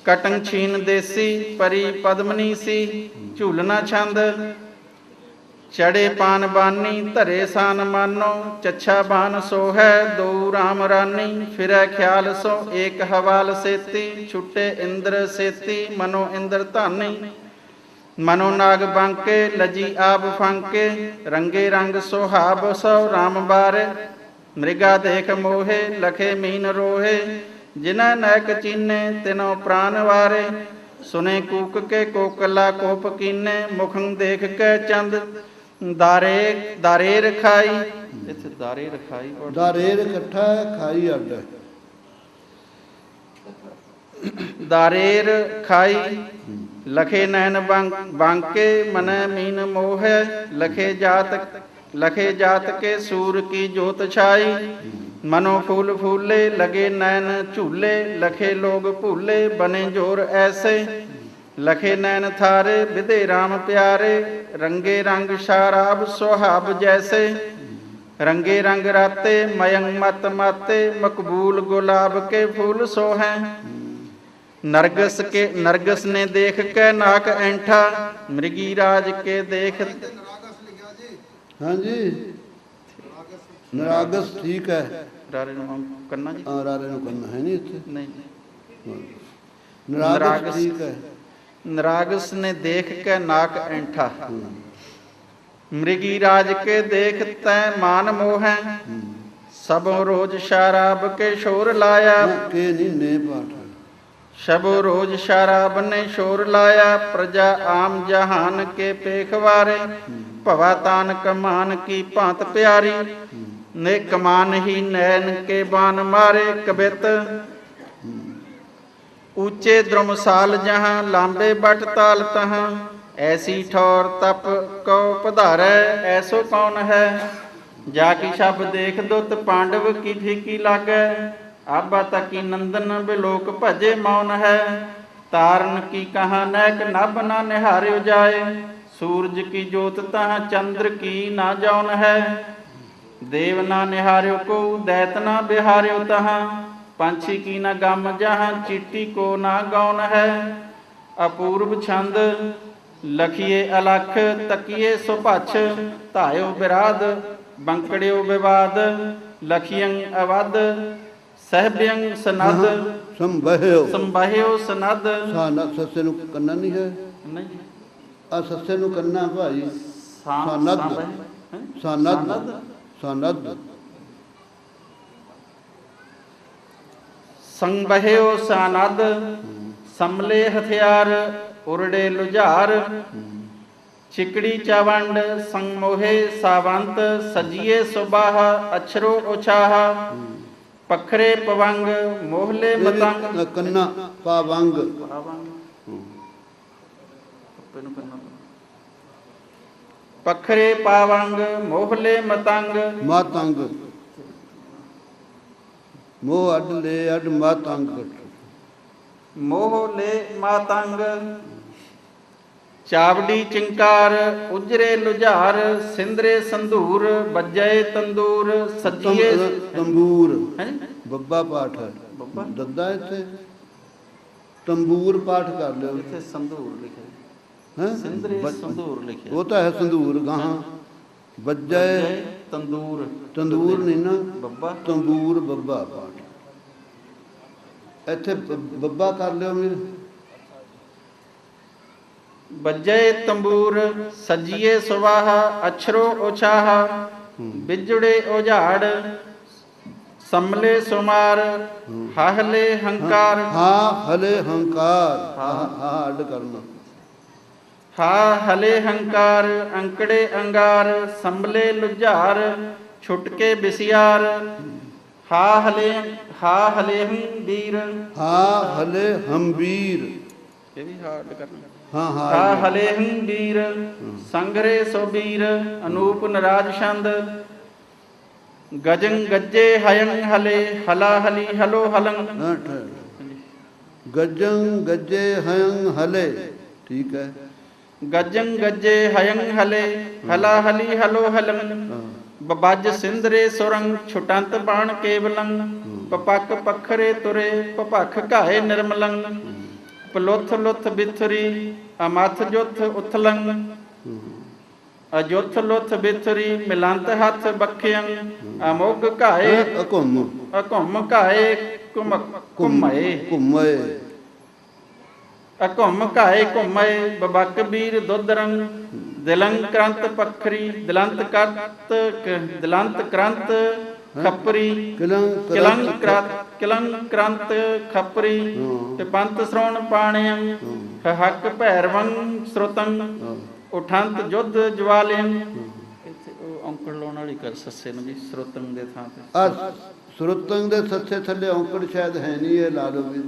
ਕਟੰ ਛੀਨ ਦੇਸੀ ਪਰੀ ਪਦਮਨੀ ਸੀ ਝੂਲਣਾ ਛੰਦ ਚੜੇ ਪਾਨ ਬਾਨੀ ਧਰੇ ਸਾਨ ਮਾਨੋ ਚੱਛਾ ਬਾਨ ਸੋਹੈ ਦੋ ਰਾਮ ਰਾਨੀ ਫਿਰੈ ਖਿਆਲ ਸੋ ਏਕ ਹਵਾਲ ਸੇਤੀ ਛੁੱਟੇ ਇੰਦਰ ਸੇਤੀ ਮਨੋ ਇੰਦਰ ਧਾਨੀ ਮਨੋ ਨਾਗ ਬਾਂਕੇ ਲਜੀ ਆਪ ਫਾਂਕੇ ਰੰਗੇ ਰੰਗ ਸੁਹਾਬ ਸੋ ਰਾਮ ਬਾਰੇ ਮ੍ਰਿਗਾ ਦੇਖ ਮੋਹੇ ਲਖੇ ਮੀਨ ਰੋਹੇ ਜਿਨ੍ਹਾਂ ਨੈਕ ਚੀਨੇ ਤਿਨੋ ਪ੍ਰਾਨ ਵਾਰੇ ਸੁਨੇ ਕੂਕ ਕੇ ਕੋਕਲਾ ਕੋਪ ਕੀਨੇ ਮੁਖੰ ਦੇਖ ਕੇ ਚੰਦ ਦਾਰੇ ਰਖਾਈ ਇੱਥੇ ਦਾਰੇ ਰਖਾਈ ਦਾਰੇਰ ਇਕੱਠਾ ਖਾਈ ਅੱਡ ਦਾਰੇਰ ਖਾਈ ਲਖੇ ਨੈਣ ਬਾਂਕੇ ਮਨੈ ਮੀਨ ਮੋਹੈ ਲਖੇ ਜਾਤ ਕੇ ਸੂਰ ਕੀ ਜੋਤ ਛਾਈ ਮਨੋ ਫੂਲ ਫੂਲੇ ਲਗੇ ਨੈਣ ਝੂਲੇ ਲਖੇ ਲੋਗ ਭੂਲੇ ਬਨੇ ਜੋਰ ਐਸੇ ਲਖੇ ਨੈਣ ਥਾਰੇ ਵਿਦੇ ਰਾਮ ਪਿਆਰੇ ਰੰਗੇ ਰੰਗ ਸ਼ਰਾਬ ਸੁਹਾਬ ਜੈਸੇ ਰੰਗੇ ਰੰਗ ਰਾਤੇ ਮਯੰ ਮਤ ਮਾਤੇ ਮਕਬੂਲ ਗੁਲਾਬ ਕੇ ਫੂਲ ਸੋਹੈ ਨਰਗਸ ਨੇ ਦੇਖ ਕੇ ਨਾਕ ਐਂਠਾ ਮ੍ਰਿਗੀ ਰਾਜ ਕੇ ਦੇਖ ਨਰਾਗਸ ਲਿਖਿਆ ਜੀ ਹਾਂਜੀ ਨਰਾਗਸ ਠੀਕ ਹੈ ਰਾਰੇ ਨੂੰ ਕਰਨਾ ਜੀ ਰਾਰੇ ਨੂੰ ਕਰਨਾ ਹੈ ਨਹੀਂ ਇੱਥੇ ਨਹੀਂ ਨਰਾਗਸ ਠੀਕ ਹੈ ਨਰਾਗਸ ਨੇ ਦੇਖ ਕੇ ਨਾਕ ਐਂਠਾ ਮ੍ਰਿਗੀ ਰਾਜ ਕੇ ਦੇਖ ਤੈ ਮਾਨ ਮੋਹੈ ਸਭੋ ਰੋਜ ਸ਼ਰਾਬ ਕੇ ਸ਼ੋਰ ਲਾਇਆ ਕੇ ਨਹੀਂ ਨੇ ਪਾਠ ਸ਼ਬੋ ਰੋਜ ਸ਼ਰਾਬ ਨੇ ਸ਼ੋਰ ਲਾਇਆ ਪ੍ਰਜਾ ਆਮ ਜਹਾਨ ਕੇ ਪੇਖਵਾਰੇ ਭਵਾ ਤਾਨ ਕਮਾਨ ਕੀ ਭਾਂਤ ਪਿਆਰੀ ਨੇ ਕਮਾਨ ਹੀ ਨੈਣ ਕੇ ਬਾਨ ਮਾਰੇ ਕਬਿਤ ऊंचे द्रुमसाल जहाँ लांबे बट ताल तहाँ ऐसी ठौर तप को पधारै ऐसो कौन है जाकी शब देख दुत पांडव की फीकी लागै आबा तकी नंदन बिलोक भजे मौन है तारन की कहाँ नैक नभ ना निहार्यो जाए सूरज की जोत तहाँ चंद्र की ना जौन है देव ना निहार्यो को दैत ना बिहार्यो तहाँ पंछी की न गम जहाँ चिट्टी को ना गौन है अपूर्व छंद लखिए अलख तकिए सुपछ धायो विराध बंकड़ियो विवाद लखियं अवध सहब्यं सनद संबहियो सनद ਸੱਸੇ ਨੂੰ ਕੰਨਾ ਨਹੀਂ ਹੈ नहीं ਆ ਸੱਸੇ ਨੂੰ ਕੰਨਾ ਭਾਈ ਸਨਦ ਸਨਦ ਸੰਬਹਿਓ ਸਾਨਦ ਸੰਮਲੇ ਹਥਿਆਰ ਉਰੜੇ ਲੁਝਾਰ ਚਿਕੜੀ ਚਵੰਡ ਸੰਮੋਹੇ ਸਾਵੰਤ ਸਜੀਏ ਸੁਬਾਹ ਅਛਰੋ ਉਛਾਹ ਪਖਰੇ ਪਵੰਗ ਮੋਹਲੇ ਮਤੰਗ ਕੰਨਾ ਪਾਵੰਗ ਪਖਰੇ ਪਾਵੰਗ ਮੋਹਲੇ ਮਤੰਗ ਮਾਤੰਗ ਮੋਹ ਅੱਡ ਲੈ ਅੱਡ ਮਾਤੰਗ ਮੋਹ ਲੈ ਮਾਤੰਗ ਚਾਵੜੀ ਚਿੰਕਾਰ ਉਜਰੇ ਲੁਝਾਰ ਸਿੰਦਰੇ ਸੰਧੂਰ ਵੱਜੇ ਤੰਦੂਰ ਸੱਜੀਏ ਤੰਬੂਰ ਹੈ ਬੱਬਾ ਪਾਠ ਹੈ ਬੱਬਾ ਦੱਦਾ ਇੱਥੇ ਤੰਬੂਰ ਪਾਠ ਕਰ ਲਿਓ ਇੱਥੇ ਸੰਧੂਰ ਲਿਖਿਆ ਹੈ ਸਿੰਦਰੇ ਸੰਧੂਰ ਲਿਖਿਆ ਉਹ ਤਾਂ ਹੈ ਸੰਧੂਰ ਗਾਹਾਂ ਵੱਜੇ ਤੰਦੂਰ ਤੰਦੂਰ ਨਹੀਂ ਨਾ ਬੱਬਾ ਤੰਬੂਰ ਬੱਬਾ ਪਾਠ ਇੱਥੇ ਬੱਬਾ ਕਰ ਲਿਓ ਵੀਰ। ਬੱਜੇ ਤੰਬੂਰ ਸਜੀਏ ਸੁਵਾਹਾ ਅਛਰੋ ਉਛਾਹਾ ਬਿਜੜੇ ਉਝਾੜ ਸੰਮਲੇ ਸੁਮਾਰ ਹਾਹਲੇ ਹੰਕਾਰ ਹਾਂ ਹਲੇ ਹੰਕਾਰ ਹਾਂ ਅੱਡ ਕਰਨਾ। ਹਾ ਹਲੇ ਹੰਕਾਰ ਅੰਕੜੇ ਅੰਗਾਰ ਸੰਭਲੇ ਲੁਝਾਰ ਛੁਟਕੇ ਬਿਸਿਆਰ ਹਾ ਹਲੇ ਵੀਰ ਹਾਂ ਹਲੇ ਹੰਬੀਰ ਇਹ ਵੀ ਹਾਰਡ ਕਰਨਾ। ਹਾਂ ਹਾ ਹਾਂ ਹਲੇ ਵੀਰ ਸੰਗਰੇ ਸੋਬੀਰ ਅਨੂਪ ਨਰਾਜ ਛੰਦ ਗਜੰ ਗੱਜੇ ਹਯੰ ਹਲੇ ਹਲਾ ਹਲੀ ਹਲੋ ਹਲੰ। ਨਾ ਗੱਜੰ ਗੱਜੇ ਹਯੰ ਹਲੇ ਠੀਕ ਹੈ। ਗਜੰ ਗੱਜੇ ਹਯੰ ਹਲੇ ਹਲਾ ਹਲੀ ਹਲੋ ਹਲੰ ਬੱਜ ਸਿੰਦਰੇ ਸੁਰੰਗ ਛੁਟੰਤ ਬਾਣ ਕੇਵਲੰ ਪਪਕ ਪਖਰੇ ਤੁਰੇ ਪਪਖ ਘਾਏ ਨਿਰਮਲੰ ਪਲੁੱਥ ਲੁੱਥ ਬਿਥਰੀ ਅਮਥ ਜੁਥ ਉਥਲੰ ਅਜੁਥ ਲੁੱਥ ਬਿਥਰੀ ਮਿਲੰਤ ਹੱਥ ਬਖਿਅੰ ਅਮੋਗ ਘਾਏ ਅਘੁੰਮ ਘਾਏ ਘੁੰਮਏ ਅਘੁੰਮ ਘਾਏ ਘੁੰਮਏ ਬਬਕ ਬੀਰ ਦੁੱਧਰੰ ਦਿਲੰਗ ਕਰੰਤ ਪਖਰੀ ਦਿਲੰਤ ਕਰੰਤ ਖੱਪਰੀ ਕਿਲੰਗ ਕਰੰਤ ਖੱਪਰੀ ਤੇ ਪੰਤ ਸ਼੍ਰਵਣ ਪਾਣਿਆਂ ਹੱਕ ਭੈਰਵੰ ਸ਼ਰੁਤੰ ਉਠੰਤ ਜੁਧ ਜਵਾਲਿਆਂ। ਇੱਥੇ ਉਹ ਔਂਕੜ ਲਾਉਣ ਵਾਲੀ ਕਰ ਸੱਸੇ ਨੂੰ ਵੀ ਸ਼ਰੁਤੰ ਦੇ ਥਾਂ ਤੇ ਆ ਸ਼ਰੁਤੰ ਦੇ ਸੱਸੇ ਥੱਲੇ ਔਂਕੜ ਸ਼ਾਇਦ ਹੈ ਨਹੀਂ, ਇਹ ਲਾ ਲਓ ਵੀ।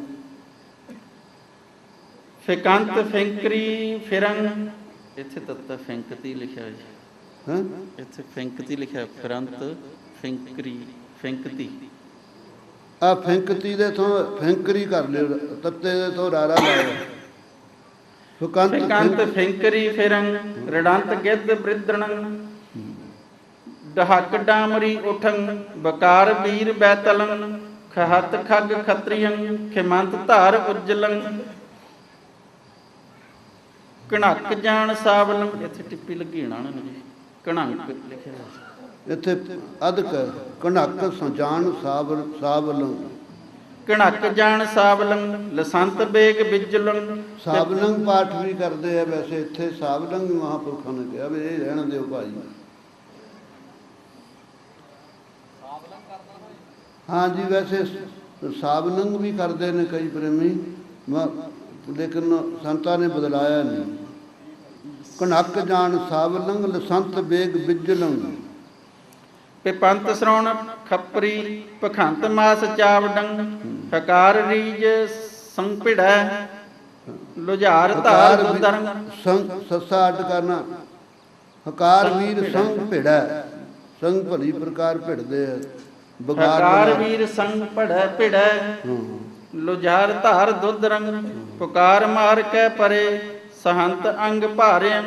ਫਿਕੰਤ ਫਿੰਕਰੀ ਫਿਰੰ ਇੱਥੇ ਤੱਤਾ ਫਿੰਕਤੀ ਲਿਖਿਆ ਹੈ। ਹਾਂ ਇੱਥੇ ਫਿੰਕਤੀ ਲਿਖਿਆ ਫਿਰੰਤ ਫਿੰਕਰੀ ਫਿੰਕਤੀ ਆ ਫਿੰਕਤੀ ਦੇ ਤੋਂ ਫਿੰਕਰੀ ਕਰ ਲਿਓ, ਤੱਤੇ ਦੇ ਤੋਂ ਰਾਰਾ ਲਾਇਆ। ਫਿਕੰਤ ਫਿੰਕਰੀ ਫਿਰੰ ਰੜੰਤ ਗਿੱਧ ਬ੍ਰਿਦਣੰ ਡਹਕ ਡਾਮਰੀ ਉਠੰ ਬਕਾਰ ਵੀਰ ਬੈਤਲੰ ਖਹਤ ਖਗ ਖਤਰੀਯੰ ਖਿਮੰਤ ਧਾਰ ਉਜਲੰ ਕਣਕ ਜਾਣ ਸਾਵਲੰ। ਇੱਥੇ ਟਿੱਪੀ ਲੱਗੀ ਨਾ ਜੀ ਕਣਕ ਲਿਖਿਆ ਇੱਥੇ ਅਧਕ ਕਣਕ ਸਜਾਨ ਸਾਵਲੰ ਕਣਕ ਜਾਣ ਸਾਵਲੰ ਲਸੰਤ ਬੇਗ ਬਿਜਲੰ। ਸਾਵਲੰਗ ਪਾਠ ਵੀ ਕਰਦੇ ਆ ਵੈਸੇ, ਇੱਥੇ ਸਾਵਲੰਗ ਮਹਾਂਪੁਰਖਾਂ ਨੇ ਕਿਹਾ ਵੀ ਇਹ ਰਹਿਣ ਦਿਓ ਭਾਈ। ਹਾਂ ਜੀ ਵੈਸੇ ਸਾਵਲੰਗ ਵੀ ਕਰਦੇ ਨੇ ਕਈ ਪ੍ਰੇਮੀ, ਲੇਕਿਨ ਸੰਤਾਂ ਨੇ ਬਦਲਾਇਆ ਨਹੀਂ। ਕਣਕ ਜਾਣ ਸਾਵਲੰਗ ਲਸੰਤ ਬੇਗ ਬਿਜਲੰ ਪਿਪੰਤ ਸ਼੍ਰਵਣ ਖੱਪਰੀ ਪਖੰਤ ਮਾਸ ਚਾਵਡੰ ਹਕਾਰ ਰੀਜ ਸੰਪਿੜੈ ਲੁਝਾਰ ਧਾਰ ਦੁਦਰੰ। ਸੱਸਾ ਅੱਡ ਕਰਨਾ। ਹਕਾਰ ਵੀਰ ਸੰਗ ਭਿੜੈ, ਸੰਗ ਭਲੀ ਪ੍ਰਕਾਰ ਭਿੜਦੇ ਆ। ਹਕਾਰ ਵੀਰ ਸੰਗ ਭੜੈ ਭਿੜੈ ਲੁਝਾਰ ਧਾਰ ਦੁਦਰੰ ਪੁਕਾਰ ਮਾਰ ਕੇ ਪਰੇ ਸਹੰਤ ਅੰਗ ਭਾਰਿਅੰ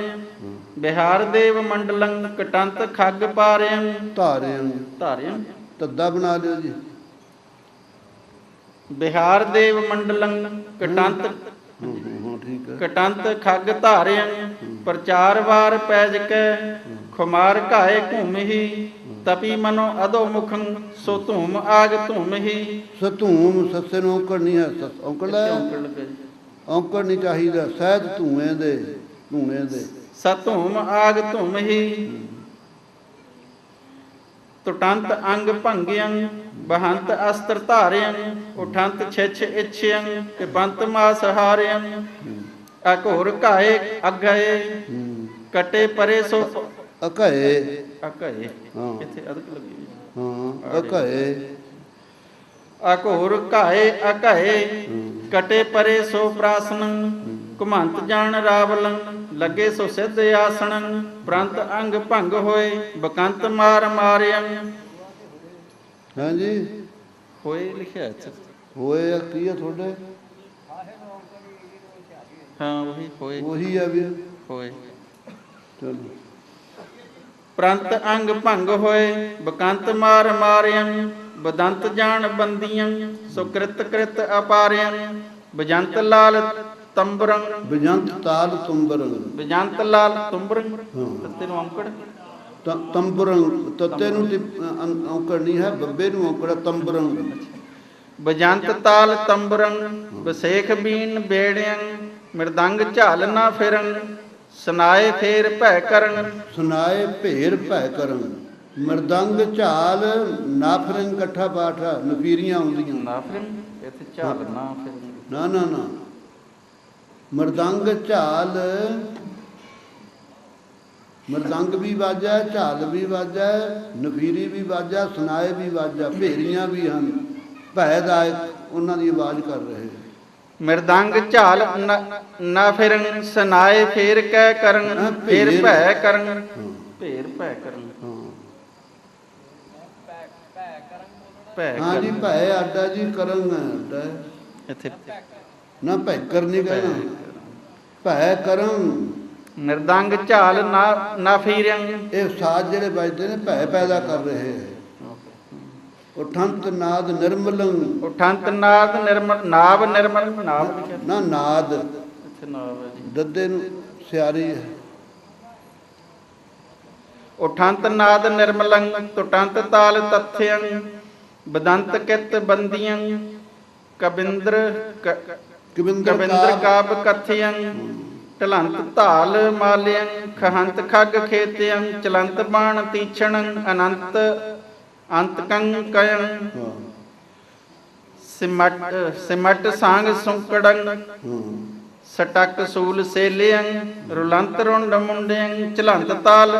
ਬਿਹਾਰ ਦੇਵ ਮੰਡਲੰ ਕਟੰਤ ਖੱਗ ਪਾਰਿਅੰ ਧਾਰਿਅੰ ਤੱਦਾ ਬਣਾ ਲਿਓ ਜੀ। ਬਿਹਾਰ ਦੇਵ ਮੰਡਲੰ ਕਟੰਤ ਹਾਂ ਠੀਕ ਹੈ। ਕਟੰਤ ਖੱਗ ਧਾਰਿਅੰ ਪ੍ਰਚਾਰ ਵਾਰ ਪੈਜ ਕੈ ਖੁਮਾਰ ਘਾਏ ਘੁੰਮਹੀ ਤਪੀ ਮਨੋ ਅਦੋ ਮੁਖੰ ਸੋ ਧੂਮ ਆਗ ਧੂਮਹੀ। ਸਧੂਮ ਸੱਸੇ ਨੂੰ ਔਂਕੜ ਨਹੀਂ ਹੈ, ਔਂਕੜ ਔਂਕੜ ਨਹੀਂ ਚਾਹੀਦਾ, ਸਹਿਜ ਧੂਏ ਦੇ ਸਤੂਮ ਆਗ ਧੁਮਹੀ ਤੁਟੰਤ ਅੰਗ ਭੰਗਿਅੰ ਬਹੰਤ ਅਸਤਰ ਧਾਰਿਅੰ ਉਠੰਤ ਛਿਛ ਇਛਿਅੰ ਪਿਪੰਤ ਮਾਸ ਹਾਰਿਅੰ ਅਘੋਰ ਘਾਏ ਅਗਏ ਕਟੇ ਪਰੇ ਸੋ ਅਕਏ ਇੱਥੇ ਅਦਕ ਲੱਗੀ ਹਾਂ ਅਕਏ ਅਘੋਰ ਘਾਏ ਅਕਏ ਕਟੇ ਪਰੇ ਸੋ ਪ੍ਰਾਸਨੰ ਘੁਮੰਤ ਜਾਣ ਰਾਵਲੰ ਲੱਗੇ ਸੋ ਸਿੱਧ ਆਸਣੰ ਪ੍ਰੰਤ ਅੰਗ ਭੰਗ ਹੋਏ ਬਕੰਤ ਮਾਰ ਮਾਰਿਅੰ। ਹਾਂਜੀ ਹੋਏ ਲਿਖਿਆ ਇੱਥੇ ਹੋਏ ਆ ਕੀ ਆ ਤੁਹਾਡੇ? ਹਾਂ ਉਹੀ ਹੋਏ ਉਹੀ ਆ ਵੀ ਹੋਏ। ਚਲੋ ਪ੍ਰੰਤ ਅੰਗ ਭੰਗ ਹੋਏ ਬਕੰਤ ਮਾਰ ਮਾਰਿਅੰ ਬਦੰਤ ਜਾਣ ਬੰਦੀਆਂ ਸੁਕ੍ਰਿਤ ਕ੍ਰਿਤ ਅਪਾਰਿਅੰ ਬਜੰਤ ਲਾਲ ਤੰਬਰੰ ਬਜੰਤ ਤਾਲ ਤੁੰਬਰੰ ਬਜੰਤ ਲਾਲ ਤੁੰਬਰੰ ਤੱਤੇ ਨੂੰ ਔਂਕੜ ਤੰਬਰੰ ਤੱਤੇ ਨੂੰ ਔਂਕੜ ਨਹੀਂ ਹੈ, ਬੱਬੇ ਨੂੰ ਔਂਕੜ ਤੰਬਰੰ ਬਜੰਤ ਤਾਲ ਤੰਬਰੰ ਬਸੇਖ ਬੀਨ ਬੇੜਿਆਂ ਮਿਰਦੰਗ ਝਾਲ ਨਾ ਫਿਰਨ ਸੁਨਾਏ ਫੇਰ ਭੈ ਕਰਨ ਸੁਨਾਏ ਭੇਰ ਭੈ ਕਰਨ ਮਰਦੰਗ ਝਾਲ ਨਾਫਰੰਗ ਇਕੱਠਾ ਪਾਠ ਆ, ਨਫੀਰੀਆਂ ਆਉਂਦੀਆਂ ਨਾ ਫਿਰਨ ਇੱਥੇ ਝਾਲ ਨਾ ਫਿਰਨ ਨਾ ਨਾ ਨਾ ਮਰਦੰਗ ਝਾਲ ਮਰਦੰਗ ਵੀ ਵਾਜਾ ਝਾਲ ਵੀ ਵਾਜਾ ਨਫੀਰੀ ਵੀ ਵਾਜਾ ਸੁਨਾਏ ਵੀ ਵਾਜਾ ਭੇਰੀਆਂ ਵੀ ਹਨ ਭੈ ਦਾ ਉਹਨਾਂ ਦੀ ਆਵਾਜ਼ ਕਰ ਰਹੇ ਮਿਰਦੰਗ ਝਾਲ ਨਾ ਫਿਰਨ ਸੁਨਾਏ ਫੇਰ ਕਹਿ ਕਰਨ ਫੇਰ ਭੈ ਕਰਨ ਫੇਰ ਭੈ ਕਰਨ ਹਾਂ ਭੈ ਹਾਂ ਜੀ ਕਰਨ ਭੈ ਆਡਾ ਜੀ ਕਰਨ ਆਡਾ ਇੱਥੇ ਨਾ ਭੈ ਕਰ ਨਹੀਂ ਕਹਿਣਾ ਭੈ ਕਰਨ ਮਿਰਦੰਗ ਝਾਲ ਨਾ ਫਿਰਨ ਇਹ ਸਾਜ਼ ਜਿਹੜੇ ਵੱਜਦੇ ਨੇ ਭੈ ਪੈਦਾ ਕਰ ਰਹੇ ਹੈ ਉਠੰਤ ਨਾਦ ਨਿਰਮਲੰ ਉਠੰਤ ਨਾਦ ਨਿਰਮਲ ਨਾਭ ਨਿਰਮਲ ਨਾਭ ਲਿਖਿਆ ਨਾ ਨਾਦ ਇੱਥੇ ਨਾਭ ਹੈ ਜੀ ਦੱਦੇ ਨੂੰ ਸਿਆਰੀ ਹੈ ਉਠੰਤ ਨਾਦ ਨਿਰਮਲੰ ਤੁਟੰਤ ਤਾਲ ਤਥਯੰ ਬਦੰਤ ਕਿਤ ਬੰਦੀਆਂ ਕਬਿੰਦਰ ਕਬਿੰਦਰ ਕਾਬ ਕਥਯੰ ਢਲੰਤ ਧਾਲ ਮਾਲਿਆਂ ਖਹੰਤ ਖੱਗ ਖੇਤਿਆਂ ਚਲੰਤ ਬਾਣ ਤੀਛਣੰ ਅਨੰਤ ਅੰਤਕੰ ਕਯੰ ਹਾਂ ਸਿਮਟ ਸਾੰਗ ਸੁੰਕੜੰ ਹਾਂ ਸਟਕ ਸੂਲ ਸੇਲਿਆਂ ਰੁਲੰਤ ਰੁੰਡ ਮੁੰਡਿਆਂ ਚਲੰਤ ਤਾਲ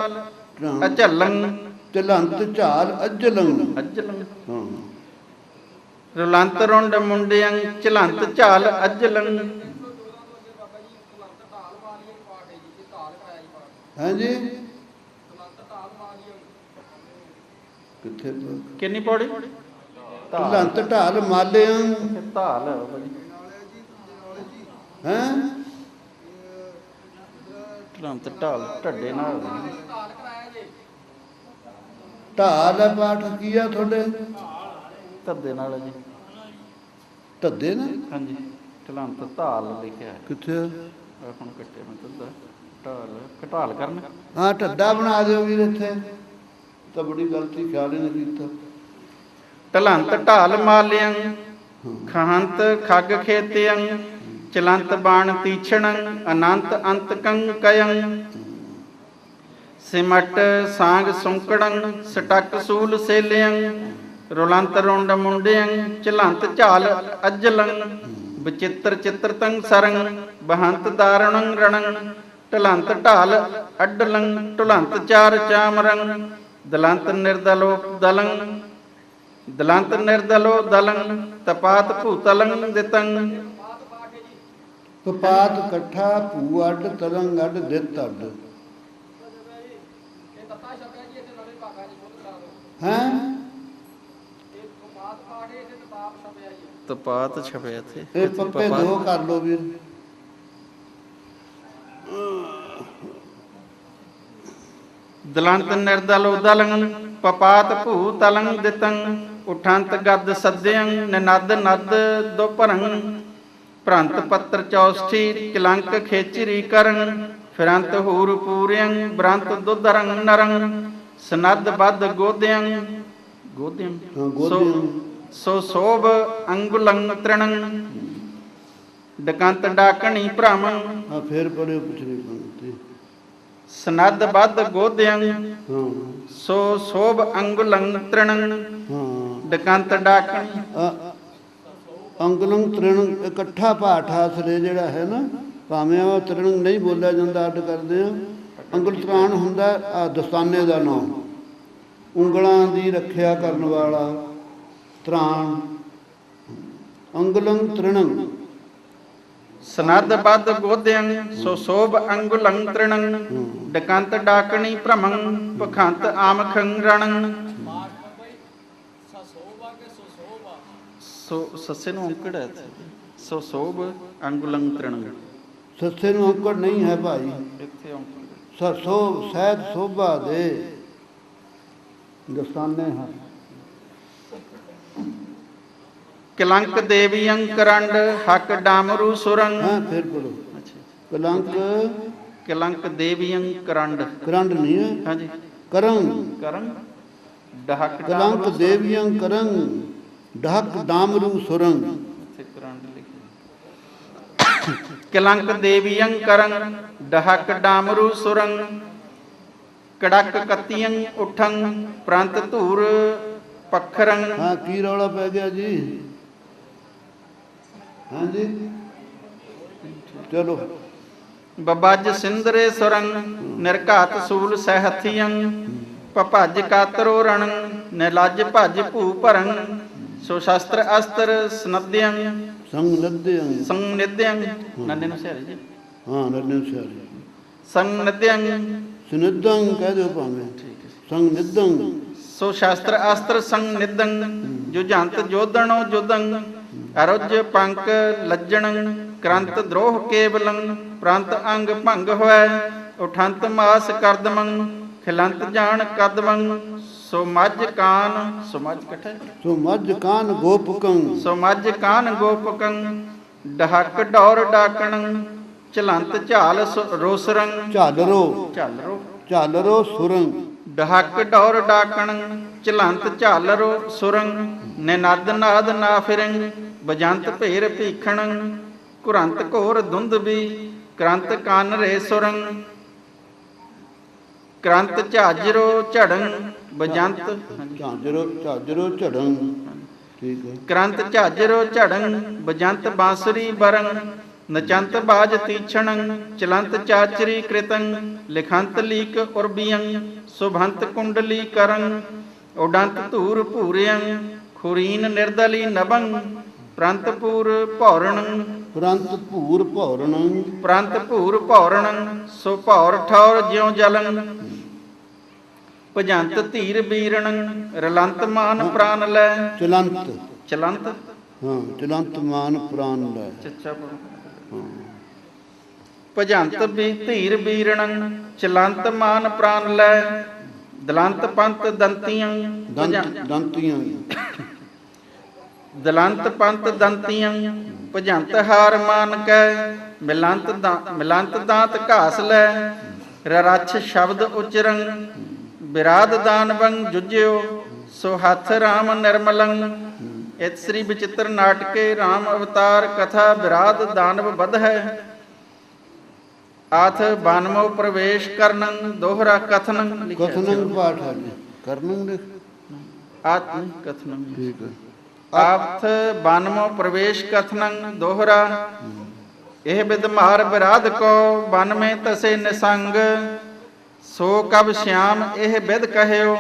ਅਝਲੰ ਚਲੰਤ ਝਾਲ ਅਜਲੰ ਅਜਲੰ ਹਾਂ ਰੁਲੰਤ ਰੁੰਡ ਮੁੰਡਿਆਂ ਚਲੰਤ ਝਾਲ ਅਜਲੰ ਹਾਂਜੀ ਕਿੱਥੇ ਕਿੰਨੀ ਪੌੜੀ ਲੰਤ ਢਾਲ ਮਾਲਿਆਂ ਧਾਲ ਹੈ ਢਲੰਤ ਢਾਲ ਢੱਡੇ ਨਾਲ ਢਾਲ ਹੈ ਪਾਠ ਕੀ ਆ ਤੁਹਾਡੇ ਧੱਦੇ ਨਾਲ ਜੀ ਧੱਦੇ ਨੇ ਹਾਂਜੀ ਢਲੰਤ ਧਾਲ ਲਿਖਿਆ ਹੈ ਕਿੱਥੇ ਆ? ਹੁਣ ਕੱਟੇ ਮੈਂ ਧੱਦਾ ਢਾਲ ਘਟਾਲ ਕਰਨ ਹਾਂ ਢੱਡਾ ਬਣਾ ਦਿਓ ਵੀਰ ਇੱਥੇ ਤਾਂ ਬੜੀ ਗਲਤੀ ਖਿਆਲ ਹੀ ਨਹੀਂ ਕੀਤਾ ਢਲੰਤ ਢਾਲ ਮਾਲਿਆਂ ਖਹੰਤ ਖੱਗ ਖੇਤਿਆਂ ਚਲੰਤ ਬਾਣ ਤੀਛਣੰ ਅਨੰਤ ਅੰਤਕੰ ਕਯੰ ਸਿਮਟ ਸਾੰਗ ਸੁੰਕੜੰ ਸਟਕ ਸੂਲ ਸੇਲਿਆਂ ਰੁਲੰਤ ਰੁੰਡ ਮੁੰਡਿਆਂ ਚਲੰਤ ਝਾਲ ਅਜਲੰ ਬਚਿੱਤਰ ਚਿੱਤਰਤੰ ਸਰੰ ਬਹੰਤ ਦਾਰਣੰ ਰਣੰ ਢਲੰਤ ਢਾਲ ਅਡਲੰ ਢੁਲੰਤ ਚਾਰ ਚਾਮਰੰ ਦਲੰਤ ਨਿਰਦਲੋ ਦਲੰ ਦਲੰਤ ਨਿਰਦਲੋ ਦਲੰ ਤਪਾਤ ਭੂਤਲੰ ਦਿਤੰ ਕਪਾਤ ਇਕੱਠਾ ਭੂ ਅੱਡ ਤਲੰਗ ਅੱਡ ਦਿੱਤ ਅੱਡ ਹੈ ਤਪਾਤ ਛਪਿਆ ਇੱਥੇ ਇਹ ਪੱਪੇ ਦੋ ਕਰ ਲੋ ਵੀਰ ਦਲੰਤ ਨਿਰਦਲੋ ਦਲੰ ਪਪਾਤ ਭੂ ਤਲੰ ਦਿਤੰ ਉਠੰਤ ਗੱਦ ਸੱਦਿਆਂ ਨਨਦ ਨਦ ਦੋ ਭਰੰ ਭ੍ਰੰਤ ਪੱਤਰ ਚੌਸਠੀ ਕਿਲੰਕ ਖੇਚਰੀ ਕਰਨ ਫਿਰੰਤ ਹੂਰ ਪੂਰਿਆਂ ਬ੍ਰੰਤ ਦੁਧਰੰ ਨਰੰ ਸਨਦ ਬੱਧ ਗੋਦਿਆਂ ਗੋਦਿਆਂ ਹਾਂ ਗੋਦਿਆਂ ਸੋ ਸੋਭ ਅੰਗੁਲੰ ਤ੍ਰਿਣੰ ਡਕੰਤ ਡਾਕਣੀ ਭ੍ਰਮੰ ਹਾਂ ਫੇਰ ਪੜਿਓ ਪਿਛਲੀ ਪੰਕਤੀ ਸਨਦ ਬੱਧ ਗੋਦਿਆਂ ਹਾਂ ਸੋ ਸੋਭ ਅੰਗੁਲੰ ਤ੍ਰਿਣੰ ਹਾਂ ਡਕੰਤ ਡਾਕਣੀ ਅੰਗਲੰ ਤ੍ਰਿਣ ਇਕੱਠਾ ਪਾਠ ਆਸਰੇ ਜਿਹੜਾ ਹੈ ਨਾ ਭਾਵੇਂ ਉਹ ਤ੍ਰਿਣ ਨਹੀਂ ਬੋਲਿਆ ਜਾਂਦਾ ਅੱਡ ਕਰਦੇ ਆ ਅੰਗੁਲ ਤ੍ਰਾਣ ਹੁੰਦਾ ਆ ਦਸਤਾਨੇ ਦਾ ਨਾਮ ਉਂਗਲਾਂ ਦੀ ਰੱਖਿਆ ਕਰਨ ਵਾਲਾ ਤ੍ਰਾਣ ਅੰਗਲੰ ਤ੍ਰਿਣੰ ਸਨਦ ਬੱਧ ਗੋਦਿਆਂ ਸੋ ਸੋਭ ਅੰਗੁਲੰ ਤ੍ਰਿਣੰ ਡਕੰਤ ਡਾਕਣੀ ਭ੍ਰਮੰ ਪਖੰਤ ਆਮਖੰ ਰਣੰ ਸੋ ਸੱਸੇ ਨੂੰ ਅੰਕੜ ਹੈ ਸੋ ਸੋਭ ਅੰਗੁਲੰ ਤ੍ਰਿਣੰ ਸੱਸੇ ਨੂੰ ਅੰਕੜ ਨਹੀਂ ਹੈ ਭਾਈ ਇੱਥੇ ਅੰਕੜ ਸੋ ਸਹਿਜ ਸੋਭਾ ਦੇ ਦਸਤਾਨੇ ਹਨ ਕਿਲੰਕ ਦੇਵੀਆਂ ਕਰੰਡ ਹੱਕ ਡਾਮਰੂ ਸੁਰੰ ਹਾਂ ਫਿਰ ਪੜੋ ਕਲੰਕ ਕਿਲੰਕ ਦੇਵੀਆਂ ਕਰੰਡ ਕਰੰਡ ਨਹੀਂ ਹੈ ਹਾਂਜੀ ਕਰੰ ਕਰਨ ਡਹਕ ਕਲੰਕ ਦੇਵੀਆਂ ਕਰੰ ਡਹਕ ਡਾਮਰੂ ਸੁਰੰਗ। ਇੱਥੇ ਕਰੰਡ ਲਿਖਿਆ। ਕਲੰਕ ਦੇਵੀਅੰ ਕਰੰ ਡਹਕ ਡਾਮਰੂ ਸੁਰੰਗ ਕੜਕ ਕਤੀਅੰ ਉਠੰ ਪ੍ਰੰਤ ਧੂਰ ਪਖਰੰ। ਹਾਂ ਕੀ ਰੌਲਾ ਪੈ ਗਿਆ ਜੀ? ਹਾਂਜੀ ਚਲੋ। ਬਬਜ ਸਿੰਦਰੇ ਸੁਰੰਗ ਨਿਰਘਾਤ ਸੂਲ ਸਹਿਥੀਅੰ ਪਭਜ ਕਾਤਰੋ ਰਣੰ ਨਿਲਜ ਭਜ ਭੂ ਭਰੰ ਸੋ ਸ਼ਸਤਰ ਅਸਤਰ ਸਨਦਯੰ ਸੰਗ ਨਦਯੰ। ਸੰਨਿਧਯੰ ਨੰਨੇ ਨੂੰ ਸਿਆਰੀ ਜੀ। ਹਾਂ ਨੰਨੇ ਸਿਆਰੀ। ਸੰਨਿਧਯੰ ਸੁਨਿਧੰ ਕਹਿ ਦਿਓ ਭਾਵੇਂ। ਠੀਕ ਹੈ। ਸੰਗ ਨਿਧੰ ਸੋ ਸ਼ਸਤਰ ਅਸਤਰ ਸੰਨਿਧੰ ਜੁਜੰਤ ਜੋਧਣੋ ਜੁਦੰ ਅਰੁਜ ਪੰਕ ਲੱਜਣੰ ਕਰੰਤ ਦਰੋਹ ਕੇਵਲੰ ਪ੍ਰੰਤ ਅੰਗ ਭੰਗ ਹੋਇ ਉਠੰਤ ਮਾਸ ਕਰਦਮੰ ਖਿਲੰਤ ਜਾਣ ਕਦਮੰ ਸੋ ਮੱਝ ਕਾਨ ਸੋ ਮੱਝ ਇਕੱਠਾ ਸੋ ਮੱਝ ਕਾਨ ਗੋਪਕੰ। ਸੋ ਮੱਝ ਕਾਨ ਗੋਪਕੰ ਡਹਕ ਡੌਰ ਡਾਕਣੰ ਚਲੰਤ ਝਾਲ ਰੋਸਰੰ ਝਾਲਰੋ ਝਾਲਰੋ ਝਾਲਰੋ ਸੁਰੰਗ। ਡਹਕ ਡੌਰ ਡਾਕਣੰ ਚਲੰਤ ਝਾਲਰੋ ਸੁਰੰਗ ਨਿਨਦ ਨਾਦ ਨਾ ਫਿਰੰ ਬਜੰਤ ਭੇਰ ਭੀਖਣੰ ਕੁਰੰਤ ਘੋਰ ਧੁੰਦਬੀ ਕਰੰਤ ਕੰਨ ਰੇ ਸੁਰੰਗ ਕਰੰਤ ਝਾਜਰੋ ਝੜੰ ਬਜੰਤ ਝਾਂਜਰੋ ਝਾਜਰੋ ਝੜੰ। ਠੀਕ ਹੈ। ਕਰੰਤ ਝਾਜਰੋ ਝੜੰ ਬਜੰਤ ਬਾਂਸੁਰੀ ਬਰੰ ਨਚੰਤ ਬਾਜ ਤੀਛਣੰ ਚਲੰਤ ਚਾਚਰੀ ਕ੍ਰਿਤੰ ਲਿਖੰਤ ਲੀਕ ਉਰਬੀਯੰ ਸੁਭੰਤ ਕੁੰਡਲੀ ਕਰੰ ਉਡੰਤ ਧੂਰ ਭੂਰਿਯੰ ਖੁਰੀਨ ਨਿਰਦਲੀ ਨਭੰ ਪ੍ਰੰਤ ਪੂਰ ਭੌਰਣੰ ਪ੍ਰੰਤ ਭੂਰ ਭੌਰਣੰ। ਪ੍ਰੰਤ ਭੂਰ ਭੌਰਣੰ ਸੋ ਭੌਰ ਠੌਰ ਜਿਉ ਜਲੰ ਭਜੰਤ ਧੀਰ ਬੀਰਣੰ ਰਲੰਤ ਮਾਨ ਪ੍ਰਾਨ ਲੈ ਚਲੰਤ। ਚਲੰਤ ਹਾਂ ਚਲੰਤ ਮਾਨ ਪ੍ਰਾਨ ਲੈ। ਚੱਚਾ ਭਜੰਤ ਵੀ ਧੀਰ ਬੀਰਣੰ ਚਲੰਤ ਮਾਨ ਪ੍ਰਾਨ ਲੈ ਦਲੰਤ ਪੰਤ ਦੰਤੀਆਂ ਦੰਤੀਆਂ। ਦਲੰਤ ਪੰਤ ਦੰਤੀਆਂ ਭਜੰਤ ਹਾਰ ਮਾਨ ਕੈ ਮਿਲੰਤ ਦਾਂਤ ਘਾਸ ਲੈ ਰਰਛ ਸ਼ਬਦ ਉਚਰੰ ਬਿਰਾਦ ਦਾਨਵੰ ਜੁਜਿਓ ਸੋ ਹੱਥ ਰਾਮ ਨਿਰਮਲੰ। ਇਤ ਸ੍ਰੀ ਬਚਿੱਤਰ ਨਾਟਕੇ ਰਾਮ ਅਵਤਾਰ ਕਥਾ ਬਿਰਾਦ ਦਾਨਵ ਬਧ ਹੈ ਆਥ ਬਾਨਮੋ ਪ੍ਰਵੇਸ਼ ਕਰਨੰ ਦੋਹਰਾ ਕਥਨੰ। ਕਥਨੰ ਪਾਠ ਹੈ ਜੀ। ਕਰਨੰ ਲਿਖ। ਆਤਮ ਕਥਨੰ। ਠੀਕ ਹੈ। ਆਥ ਬਾਨਮੋ ਪ੍ਰਵੇਸ਼ ਕਥਨੰ ਦੋਹਰਾ ਇਹ ਬਿਦਮਾਰ ਬਿਰਾਦ ਕੋ ਬਨ ਮੇ ਤਸੇ ਨਿਸੰਗ ਸੋ ਕਬ ਸ਼ਿਆਮ ਇਹ ਬਿਦ ਕਹਿਓ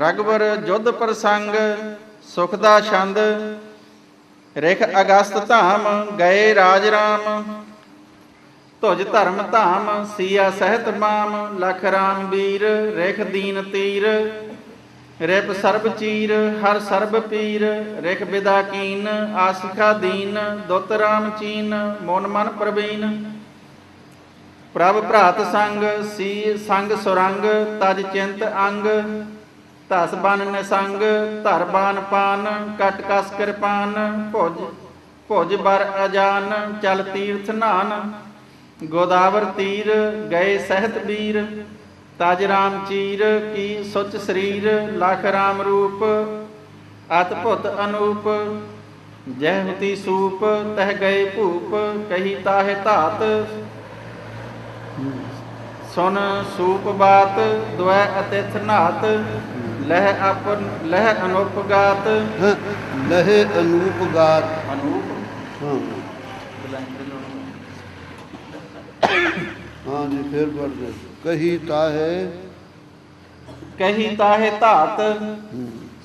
ਰਗਵਰ ਜੁਧ ਪ੍ਰਸੰਗ ਸੁਖ ਦਾ ਛੰਦ ਰਿਖ ਅਗਸਤ ਧਾਮ ਗਏ ਰਾਜ ਰਾਮ ਧੁਜ ਧਰਮ ਧਾਮ ਸੀਆ ਸਹਿਤ ਮਾਮ ਲਖ ਰਾਮ ਵੀਰ ਰਿਖ ਦੀਨ ਤੀਰ ਰਿਪ ਸਰਬ ਚੀਰ ਹਰ ਸਰਬ ਪੀਰ ਰਿਖ ਬਿਦਾ ਕੀਨ ਆਸਿਖਾ ਦੀਨ ਦੁਤ ਰਾਮ ਚੀਨ ਮਨ ਮਨ ਪ੍ਰਵੀਨ ਪ੍ਰਭ ਭਰਾਤ ਸੰਗ ਸੀ ਸੰਗ ਸੁਰੰਗ ਤਜ ਚਿੰਤ ਅੰਗ ਧਸ ਬਨ ਨਿਸੰਗ ਧਰ ਬਾਨ ਪਾਨ ਕਟ ਕਸ ਕਿਰਪਾਨ ਭੁਜ ਬਰ ਅਜਾਨ ਚਲ ਤੀਰਥ ਨਾਨ ਗੋਦਾਵਰ ਤੀਰ ਗਏ ਸਹਿਤ ਵੀਰ ਤਜ ਰਾਮ ਚੀਰ ਕੀ ਸੁਚ ਸਰੀਰ ਲਖ ਰਾਮ ਰੂਪ ਅਤ ਭੁਤ ਅਨੂਪ ਜਹ ਹੁਤੀ ਸੂਪ ਤਹ ਗਏ ਭੂਪ ਕਹੀ ਤਾਹੇ ਧਾਤ ਸੁਨ ਸੂਪ ਬਾਤ ਦੁਐ ਅਤਿਥ ਨਾਤ ਲਹਿ ਆਪਨ ਲਹਿ ਅਨੂਪ ਗਾਤ। ਲਹੇ ਅਨੂਪ ਗਾਤ। ਅਨੂਪ ਹਾਂ ਹਾਂ ਜੀ ਫੇਰ ਪੜ੍ਹਦੇ। ਕਹੀ ਤਾਹੇ ਧਾਤ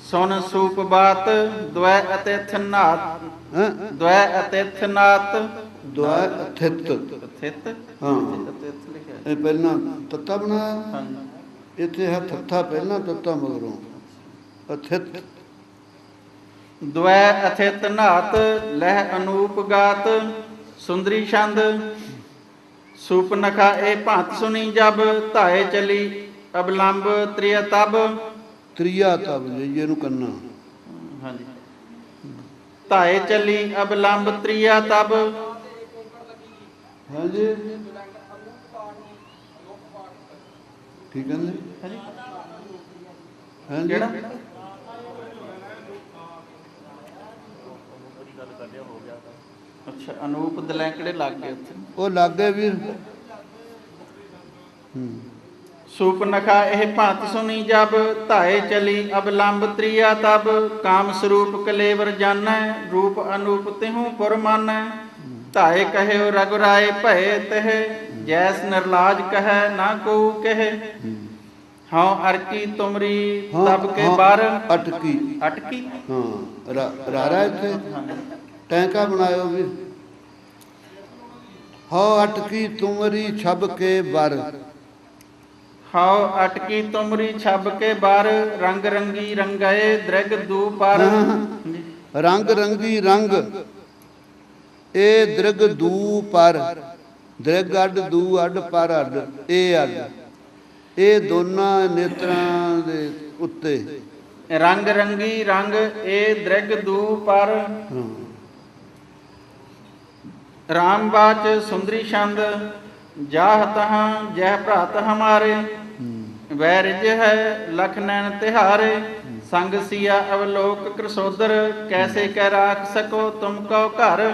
ਸੁਨ ਸੂਪ ਬਾਤ ਦੁਐ ਅਤਿਥ ਨਾਤ। ਦੁਐ ਅਤਿਥ ਨਾਤ ਦੁਆ ਅਥਿਤ। ਅਥਿਤ ਹਾਂ ਅਤਿਥ ਲਿਖਿਆ। ਇਹ ਪਹਿਲਾਂ ਤੱਤਾ ਬਣਾਇਆ। ਹਾਂਜੀ ਇੱਥੇ ਹੈ ਥੱਥਾ ਪਹਿਲਾਂ ਤੱਤਾ ਮਗਰੋਂ ਅਥਿਤ। ਦੁਐ ਅਥਿਤ ਨਾਤ ਲਹਿ ਅਨੂਪ ਗਾਤ ਸੁੰਦਰੀ ਛੰਦ ਸੂਪ ਨਖਾ ਇਹ ਭੰਤ ਸੁਣੀ ਜਬ ਧਾਏ ਚਲੀ ਅਬਲੰਬ ਤ੍ਰਿਆ ਤਬ। ਤ੍ਰਿਆ ਤਬ ਜੀ ਇਹਨੂੰ ਕੰਨਾ। ਹਾਂਜੀ ਧਾਏ ਚਲੀ ਅਬਲੰਬ ਤ੍ਰਿਆ ਤਬ। ਹਾਂਜੀ ਠੀਕ ਹੈ ਜੀ। ਹਾਂਜੀ ਹਾਂਜੀ ਕਿਹੜਾ ਅੱਛਾ ਅਨੂਪ ਦਲੈਂਕੜੇ ਲੱਗ ਗਏ ਉੱਥੇ। ਉਹ ਲਾਗੇ ਵੀਰ। ਸੂਪਨਖਾ ਇਹ ਭੰਤ ਸੁਣੀ ਜਬ ਧਾਏ ਚਲੀ ਅਬਲੰਬ ਤ੍ਰਿਆ ਤਬ ਕਾਮ ਸਰੂਪ ਕਲੇਵਰ ਜਾਣੈ ਰੂਪ ਅਨੂਪ ਤਿਹੂ ਪੁਰ ਮਾਨੈ ਧਾਏ ਕਹਿਓ ਰਘੁਰਾਏ ਭਏ ਤਹ ਜੈਸ ਨਿਰਲਾਜ ਕਹੈ ਨਾ ਕੋ ਕਹੇ ਹਉ ਅਰਕੀ ਤੁਮਰੀ ਤਬ ਕੇ ਬਾਰ ਅਟਕੀ। ਅਟਕੀ ਹਾਂ ਰਾਰਾ ਇੱਥੇ ਟੈਂਕਾ ਬਣਾਇਓ ਵੀਰ। ਹਉ ਅਟਕੀ ਤੁਮਰੀ ਛਬ ਕੇ ਬਰ। ਹਉ ਅਟਕੀ ਤੁਮਰੀ ਛਬ ਕੇ ਬਾਰ ਰੰਗ ਰੰਗੀ ਰੰਗਏ ਦ੍ਰਿਗ ਦੂ ਪਰ। ਰੰਗ ਰੰਗੀ ਰੰਗ ਇਹ ਦ੍ਰਿਗ ਦੂ ਪਰ। ਦ੍ਰਿਗ ਅੱਡ ਦੂ ਅੱਡ ਪਰ ਅੱਡ ਇਹ ਅੱਡ। ਇਹ ਦੋਨਾਂ ਨੇਤਰਾਂ ਦੇ ਉੱਤੇ ਰੰਗ ਰੰਗੀ ਰੰਗ ਇਹ ਦ੍ਰਿਗ ਦੂ ਪਰ। ਰਾਮ ਬਾਚ ਸੁੰਦਰੀ ਛੰਦ ਜਾਹ ਤਹਾਂ ਜਹ ਭਰਾਤ ਹਮਾਰੇ ਵੈਰਿਜ ਹੈ ਲਖ ਨੈਣ ਤਿਹਾਰੇ ਸੰਗ ਸੀਆ ਅਵਲੋਕ ਕ੍ਰਸੋਦਰ ਕੈਸੇ ਕਹਿ ਰਾਖ ਸਕੋ ਤੁਮ ਕੋ ਘਰ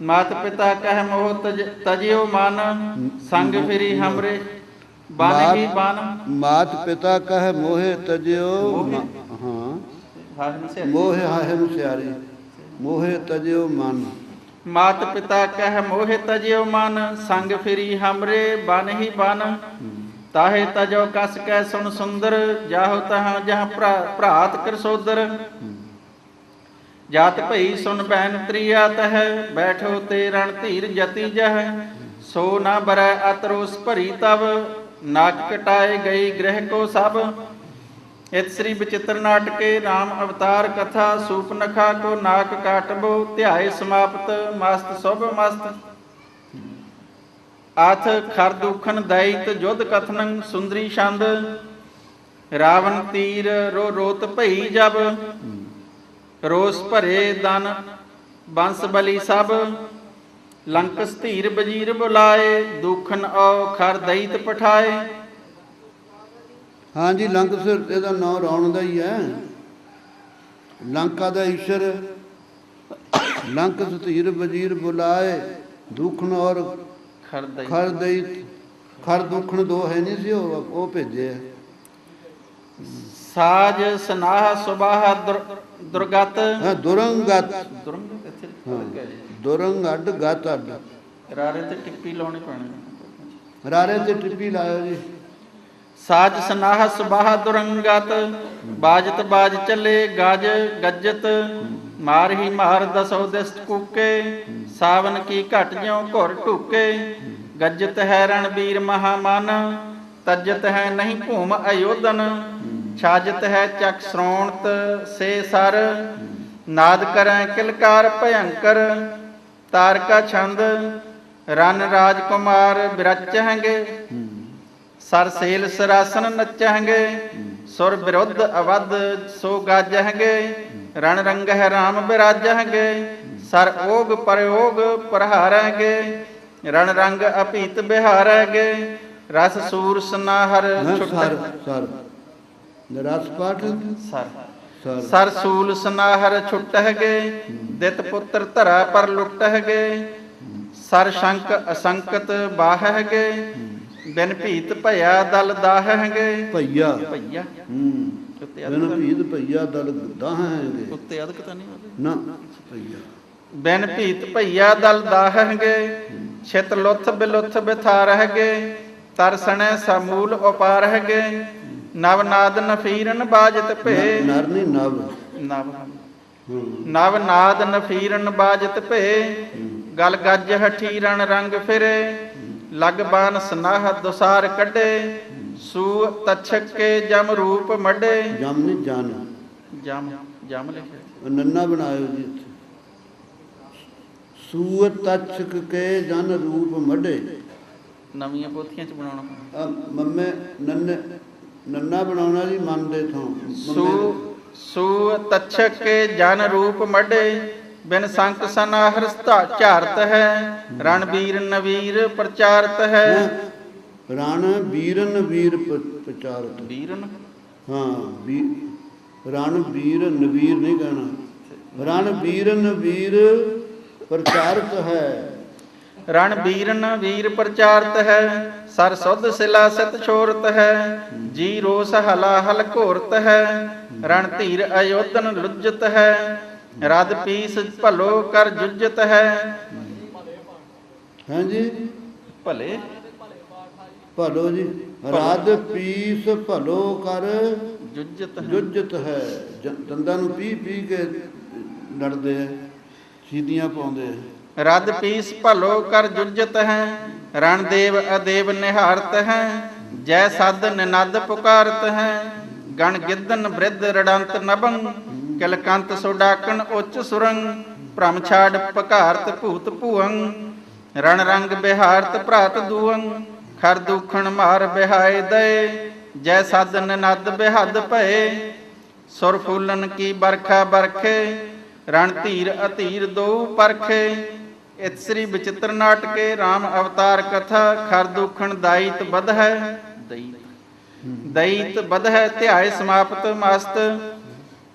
ਮਾਤ ਪਿਤਾ ਕਹਿ ਮੋਹ ਤਜਿਓ ਮਨ ਸੰਗ ਫਿਰੀ ਹਮਰੇ ਬਨ ਹੀ ਬਨ। ਮਾਤ ਪਿਤਾ ਕਹਿ ਮੋਹਿ ਤਜਿਓ ਹਾਂ ਮੋਹਿ ਹਾਹਿਮ ਸਿਆਰੀ ਮੋਹਿ ਤਜਿਓ ਮਨ। ਮਾਤ ਪਿਤਾ ਕਹਿ ਮੋਹਿ ਤਜਿਓ ਮਨ ਸੰਗ ਫਿਰੀ ਹਮਰੇ ਬਨ ਹੀ ਬਨ। ਤਾਹੇ ਤਜੋ ਕਸ ਕੈ ਸੁਨ ਸੁੰਦਰ ਜਾਹੋ ਤਹਾਂ ਜਹ ਭਰਾਤ ਕਰਸੋਦਰ। ਜਾਤ ਭਈ ਸੁਨ ਬੈਨ ਤ੍ਰਿਆ ਤਹ ਬੈਠੋ ਤੇ ਰਣ ਧੀਰ ਜਤੀ ਜਹ ਸੋ ਨਾ ਬਰੈ ਅਤਰੋਸ ਭਰੀ ਤਬ ਨਾਕ ਕਟਾਏ ਗਈ ਗ੍ਰਹਿ ਕੋ ਸਭ। ਇਤ ਸ੍ਰੀ ਬਚਿੱਤਰ ਨਾਟਕੇ ਰਾਮ ਅਵਤਾਰ ਕਥਾ ਸੂਪਨਖਾ ਕੋ ਨਾਕ ਕਾਟਬੋ ਧਿਆਏ ਸਮਾਪਤ ਮਸਤ ਸੁਭ ਮਸਤ। ਆਥ ਖਰ ਦੁਖਨ ਦੈਤ ਜੁਧ ਕਥਨੰ ਸੁੰਦਰੀ ਛੰਦ ਰਾਵਣ ਤੀਰ ਰੋ ਰੋਤ ਭਈ ਜਬ ਰੋਸ ਭਰੇ ਦਨ ਬੰਸ ਬਲੀ ਸਭ। ਲੰਕ ਸਥੀਰ ਬਜੀਰ ਬੁਲਾਏ ਦੁਖਨ ਔ ਖਰ ਦੈਤ ਪਠਾਏ। ਹਾਂਜੀ ਲੰਕ ਸਿਰ ਇਹਦਾ ਨਾਂ ਰਾਉਣ ਦਾ ਹੀ ਹੈ। ਲੰਕਾ ਦਾ ਈਸ਼ਰ ਲੰਕ ਸਥੀਰ ਵਜ਼ੀਰ ਬੁਲਾਏ ਦੁਖਨ ਔਰ ਖਰ ਦਈ। ਖਰ ਦੁਖਨ ਦੋ ਹੈ ਨਹੀਂ ਸੀ ਉਹ ਭੇਜੇ ਆ। ਸਾਜ ਸਨਾਹ ਸੁਬਾਹ ਦੁਰਗਤ ਦੁਰੰਗਤ ਦੁਰੰਗ ਦੁਰੰਗ ਅੱਡ ਗਤ ਅੱਡ। ਰਾਰੇ ਤੇ ਟਿੱਪੀ ਲਾਉਣੀ ਪੈਣੀ। ਰਾਰੇ ਤੇ ਟਿੱਪੀ ਲਾਇਓ ਜੀ। ਸਾਜ ਸਨਾਹ ਸੁਬਾਹ ਦੁਰੰਗਤ ਬਾਜਤ ਬਾਜ ਚੱਲੇ ਗਜ ਗੱਜਤ ਮਾਰ ਹੀ ਮਾਰ ਦਸੋ ਦਿਸਤ ਕੂਕੇ ਸਾਵਨ ਕੀ ਘਟ ਜਿਉ ਘੁਰ ਢੂਕੇ। ਗੱਜਤ ਹੈ ਰਣਬੀਰ ਮਹਾਮਨ ਤਜਤ ਹੈ ਨਹੀਂ ਭੂਮ ਅਯੋਧਨ ਛਾਜਤ ਹੈ ਚੱਕ ਸ੍ਰੋਣਤ ਸੇ ਸਰ ਨਾਦ ਕਰੈ ਕਿਲਕਾਰ ਭਯੰਕਰ। ਤਾਰਕਾ ਛੰਦ run Raj Kumar ਬਿਰਚਹਿੰਗੇ sir sale ਸਰਾਸਨ ਨਚਹਿੰਗੇ ਸੁਰ ਵਿਰੁੱਧ ਅਵਧ ਸੋ ਗਾਜਹਿੰਗੇ ਰਣ ਰੰਗ ਹੈ ਰਾਮ ਬਿਰਾਜਹਿੰਗੇ ਸਰ ਓਗ ਪ੍ਰਯੋਗ ਪ੍ਰਹਾਰਹਿੰਗੇ ਰਣ ਰੰਗ ਅਭੀਤ ਬਿਹਾਰਹਿੰਗੇ ਰਸ ਸੂਰ ਸਨਾਹਰ ਸਰ ਸਰ ਰਸ ਪਾਠ ਸਰ ਸਰ ਸੂਲ ਸਨਾਹਰ ਛੁਟਹਿਗੇ ਦਿਤ ਪੁੱਤਰ ਧਰਾ ਪਰ ਲੁਟਹਿਗੇ ਸਰ ਸ਼ੰਕ ਅਸੰਕਤ ਬਾਹਹਿਗੇ ਬਿਨ ਭੀਤ ਭਇਆ ਦਲ ਦਾਹਹਿਗੇ। ਭਈਆ ਭਈਆ ਬਿਨ ਭੀਤ ਭਈਆ ਦਲ ਦਾਹਹਿਗੇ ਉੱਤੇ ਅਦਕ ਤਾਂ ਨਹੀਂ ਨਾ ਭਈਆ। ਬਿਨ ਭੀਤ ਭਈਆ ਦਲ ਦਾਹਹਿਗੇ ਛਿਤ ਲੁੱਥ ਬਿਲੁੱਥ ਬਿਥਾਰਹਿਗੇ ਤਰਸਣੈ ਸਮੂਲ ਉਪਾਰਹਿਗੇ ਨਵ ਨਾਦ ਨਫੀਰਨ ਬਾਜਤ ਭੇ। ਨਰ ਨਹੀਂ ਨਵ ਨਵ ਨਾਦ ਨਫੀਰਨ ਬਾਜਤ ਭੇ ਗਲ ਗੱਜ ਹਠੀ ਰਣ ਰੰਗ ਫਿਰੇ ਲਗ ਬਾਨ ਸਨਾਹ ਦੁਸਾਰ ਕੱਢੇ ਸੂ ਤਛਕ ਕੇ ਜਮ ਰੂਪ ਮੱਡੇ। ਜਮ ਨਹੀਂ ਜਨ ਜਮ ਜਮ ਲਿਖਿਆ ਨੰਨਾ ਬਣਾਇਓ ਜੀ ਇੱਥੇ। ਸੂ ਤਛਕ ਕੇ ਜਨ ਰੂਪ ਮੱਡੇ ਨਵੀਆਂ ਪੋਥੀਆਂ ਚ ਬਣਾਉਣਾ। ਮੰਮੇ ਨੰਨੇ ਨੰਨਾ ਬਣਾਉਣਾ ਜੀ ਮਨ ਦੇ ਥੋਂ। ਸੂ ਤਛਕ ਕੇ ਜਨ ਰੂਪ ਮੱਡੇ ਬਿਨ ਸੰਕ ਸਨਾਹਰ ਝਾਰਤ ਹੈ ਰਣਬੀਰ ਨਵੀਰ ਪ੍ਰਚਾਰਤ ਹੈ। ਰਣ ਵੀਰਨ ਵੀਰ ਪ੍ਰਚਾਰਤ ਵੀਰਨ ਹਾਂ ਰਣ ਵੀਰ ਨਵੀਰ ਨਹੀਂ ਕਹਿਣਾ ਰਣ ਬੀਰਨ ਵੀਰ ਪ੍ਰਚਾਰਤ ਹੈ। ਰਣ ਬੀਰਨ ਵੀਰ ਪ੍ਰਚਾਰਤ ਹੈ, ਸਰ ਸੁਧ ਸਿਲਾ ਸਿਤ ਛੋਰਤ ਹੈ। ਜੀ ਰੋਸ ਹਲਾ ਹਲ ਘੋਰਤ ਹੈ, ਰਣ ਧੀਰ ਅਯੋਧਨ ਲੁੱਜਤ ਹੈ। ਰਦ ਪੀਸ ਭਲੋ ਕਰ ਜੁਜਤ ਹੈ। ਹਾਂਜੀ ਭਲੇ ਭਲੋ ਜੀ, ਰਦ ਪੀਸ ਭਲੋ ਕਰ ਜੁਜਤ ਹੈ। ਜੁਜਤ ਹੈ। ਦੰਦਾਂ ਨੂੰ ਪੀ ਪੀ ਕੇ ਲੜਦੇ ਆ, ਸੀਧੀਆਂ ਪਾਉਂਦੇ ਆ। ਰਦ ਪੀਸ ਭਲੋ ਕਰ ਜੁਜਤ ਹੈ, ਰਣ ਦੇਵ ਅਦੇਵ ਨਿਹਾਰਤ ਹੈ। ਜੈ ਸਦ ਨਿਨਦ ਪੁਕਾਰਤ ਹੈ, ਗਣ ਗਿੱਦਨ ਬ੍ਰਿਧ ਰੜੰਤ ਨਭੰ। ਕਿਲਕੰਤ ਸੋਡਾਕਣ ਉੱਚ ਸੁਰੰਗ, ਭ੍ਰਮ ਛਾੜ ਪਕਾਰਤ ਭੂਤ ਭੂਅੰ। ਰਣ ਰੰਗ ਬਿਹਾਰਤ ਭਰਾਤ ਦੂਅੰ, ਖਰ ਦੂਖਣ ਮਾਰ ਬਿਹਾਏ ਦਏ। ਜੈ ਸਦ ਨਿਨਦ ਬਿਹਦ ਭਏ, ਸੁਰ ਫੂਲਨ ਕੀ ਬਰਖਾ ਬਰਖੇ। ਰਣ ਧੀਰ ਅਧੀਰ ਦੋ ਪਰਖੇ। ਇਤ ਸ੍ਰੀ ਬਚਿੱਤਰ ਨਾਟਕੇ ਰਾਮ ਅਵਤਾਰ ਕਥਾ। ਖਰ ਦੂਖਣ ਦਾਇਤ ਬਧ ਹੈ, ਦਇਤ ਬਧ ਹੈ। ਧਿਆਏ ਸਮਾਪਤ ਮਸਤ,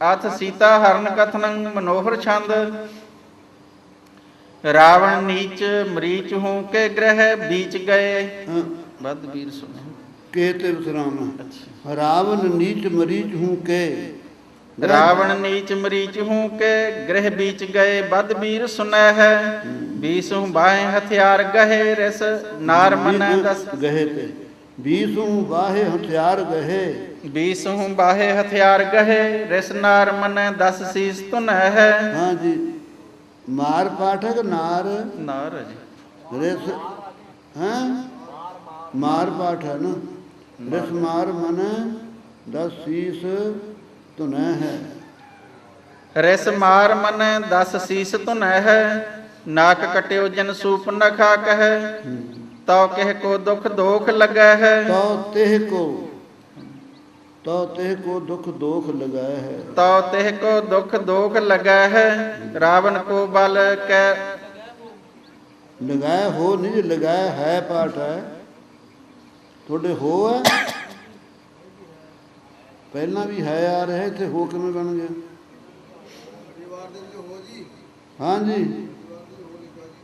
ਅਥ ਸੀਤਾ ਹਰਨ ਕਥਨੰ ਮਨੋਹਰ ਛੰਦ। ਰਾਵਣ ਨੀਚ ਮਰੀਚ ਹੂੰ ਕੇ ਗ੍ਰਹਿ ਬੀਚ ਗਏ। ਬਦ ਵੀਰ ਸੁਣੇ ਕੇ ਤੇ ਵਿਸਰਾਮ ਹੈ। ਰਾਵਣ ਨੀਚ ਮਰੀਚ ਹੂੰ ਕੇ, ਰਾਵਣ ਨੀਚ ਮਰੀਚ ਹੂੰ ਕੇ ਗ੍ਰਹਿ ਬੀਚ ਗਏ। ਬਦ ਵੀਰ ਸੁਨੈ ਹੈ, ਬੀਸੁ ਬਾਹੇ ਹਥਿਆਰ ਗਹੇ। ਰਿਸ ਨਾਰ ਮਨੈ ਦਸ ਗਹੇ ਤੇ ਬੀਸੂ ਬਾਹੇ ਹਥਿਆਰ ਗਹੇ। ਬੀਸੁ ਬਾਹੇ ਹਥਿਆਰ ਗਹੇ, ਰਿਸ ਨਾਰ ਮਨੈ ਦਸ ਸੀਸ ਧੁਨੈ ਹੈ। ਹਾਂ ਜੀ, ਮਾਰ ਪਾਠਕ ਨਾਰ ਨਾਰ ਹੈ ਜੀ। ਰਿਸ ਹੈ ਮਾਰ ਪਾਠ ਹੈ ਨਾ। ਰਿਸ ਮਾਰ ਮਨ ਦਸ ਸੀਸ ਧੁਨੈ ਹੈ। ਰਿਸ ਮਾਰ ਮਨੈ ਦਸ ਸੀਸ ਧੁਨੈ ਹੈ। ਨਾਕ ਕਟਿਓ ਜਨ ਸੂਪ ਨਖਾ ਕਹੈ, ਤਉ ਕਹਿ ਕੋ ਦੁਖ ਦੋਖ ਲੱਗੈ ਹੈ। ਤਉ ਤੇਹ ਕੋ ਦੁਖ ਦੋਖ ਲਗਾਇਆ ਹੈ। ਤਉ ਤਿਹ ਕੋ ਦੁਖ ਦੋਖ ਲੱਗੈ ਹੈ। ਰਾਵਣ ਕੋ ਬਲ ਕੈ ਲਗਾਇਆ ਹੋ ਨਹੀਂ, ਲਗਾਇਆ ਹੈ ਪਾਠ ਹੈ ਤੁਹਾਡੇ। ਹੋ ਹੈ ਪਹਿਲਾਂ ਵੀ ਹੈ ਆ ਰਿਹਾ, ਇੱਥੇ ਹੋ ਕਿਵੇਂ ਬਣ ਗਿਆ? ਪਰਿਵਾਰ ਦੇ ਵਿੱਚ ਹੋ ਜੀ, ਹਾਂ ਜੀ, ਪਰਿਵਾਰ ਦੇ ਹੋ ਲਿਖਿਆ ਜੀ।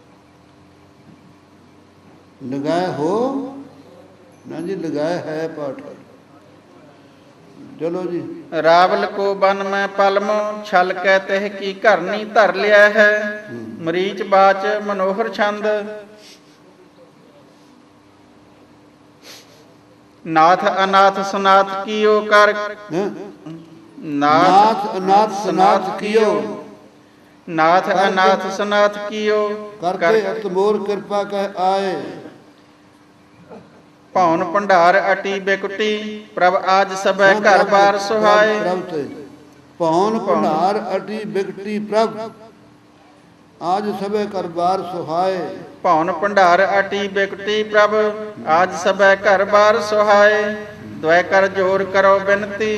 ਲਗਾਇਆ ਹੋ ਨਾ ਜੀ, ਲਗਾਇਆ ਹੈ ਪਾਠ। ਚਲੋ ਜੀ। ਰਾਵਲ ਕੋ ਬਨ ਮੈਂ ਪਲਮੋ, ਛਲ ਕੈ ਤਿਹ ਕੀ ਘਰਨੀ ਧਰ ਲਿਆ ਹੈ। ਮਰੀਚ ਬਾਚ ਮਨੋਹਰ ਛੰਦ। ਨਾਥ ਅਨਾਥ ਸੁਨਾਥ ਕੀਓ ਕਰ। ਨਾਥ ਅਨਾਥ ਸਨਾਥ ਕੀਓ, ਨਾਥ ਅਨਾਥ ਸਨਾਥ ਕੀਓ। ਕਰਤੇ ਅਤ ਮੋਰ ਕਿਰਪਾ ਕਹਿ ਆਏ। ਭੌਨ ਭੰਡਾਰ ਅਟੀ ਬਿਕਟੀ, ਪ੍ਰਭ ਆਜ ਸਭੈ ਘਰ ਬਾਰ ਸੁਹਾਏ। ਪ੍ਰਭ ਤੇ ਭੌਨ ਭੰਡਾਰ ਅਟੀ ਬਿਕਟੀ, ਪ੍ਰਭ ਆਜ ਸਭੈ ਘਰ ਬਾਰ ਸੁਹਾਏ। ਭੌਨ ਭੰਡਾਰ ਅਟੀ ਬਿਕਟੀ, ਪ੍ਰਭ ਆਜ ਸਭੈ ਘਰ ਬਾਰ ਸੁਹਾਏ। ਦੁਐ ਕਰ ਜੋਰ ਕਰੋ ਬਿਨਤੀ,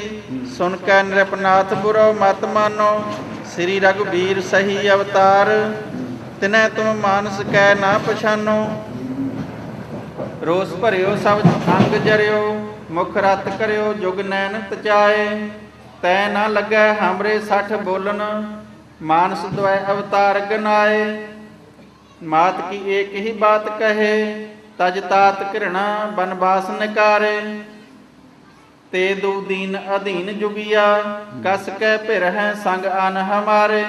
ਸੁਨ ਕੈ ਨਿਰਪਨਾਥ ਬੁਰੋ ਮਤ ਮਾਨੋ। ਸ੍ਰੀ ਰਘੁਬੀਰ ਸਹੀ ਅਵਤਾਰ, ਤਿਨੈ ਤੁਮ ਮਾਨਸ ਕੈ ਨਾ ਪਛਾਨੋ। ਰੋਸ ਭਰਿਓ ਸਭ ਅੰਗ ਜਰਿਓ, ਮੁਖ ਰਤ ਕਰਿਓ ਜੁਗ ਨੈਣ ਤਚਾਏ। ਤੈ ਨਾ ਲੱਗੈ ਹਮਰੇ ਸੱਠ ਬੋਲਨ, ਮਾਨਸ ਦੁਐ ਅਵਤਾਰ ਗਨਾਏ। ਮਾਤ ਕੀ ਏਕ ਹੀ ਬਾਤ ਕਹੇ, ਤਜ ਤਾਤ ਘਿਰਣਾ ਬਨਵਾਸ ਨਿਕਾਰੇ। ਤੇ ਦੂ ਦੀਨ ਅਧੀਨ ਜੁਗਿਆ, ਕਸ ਕੈ ਭਿਰ ਹੈ ਸੰਗ ਅਨ ਹਮਾਰੇ।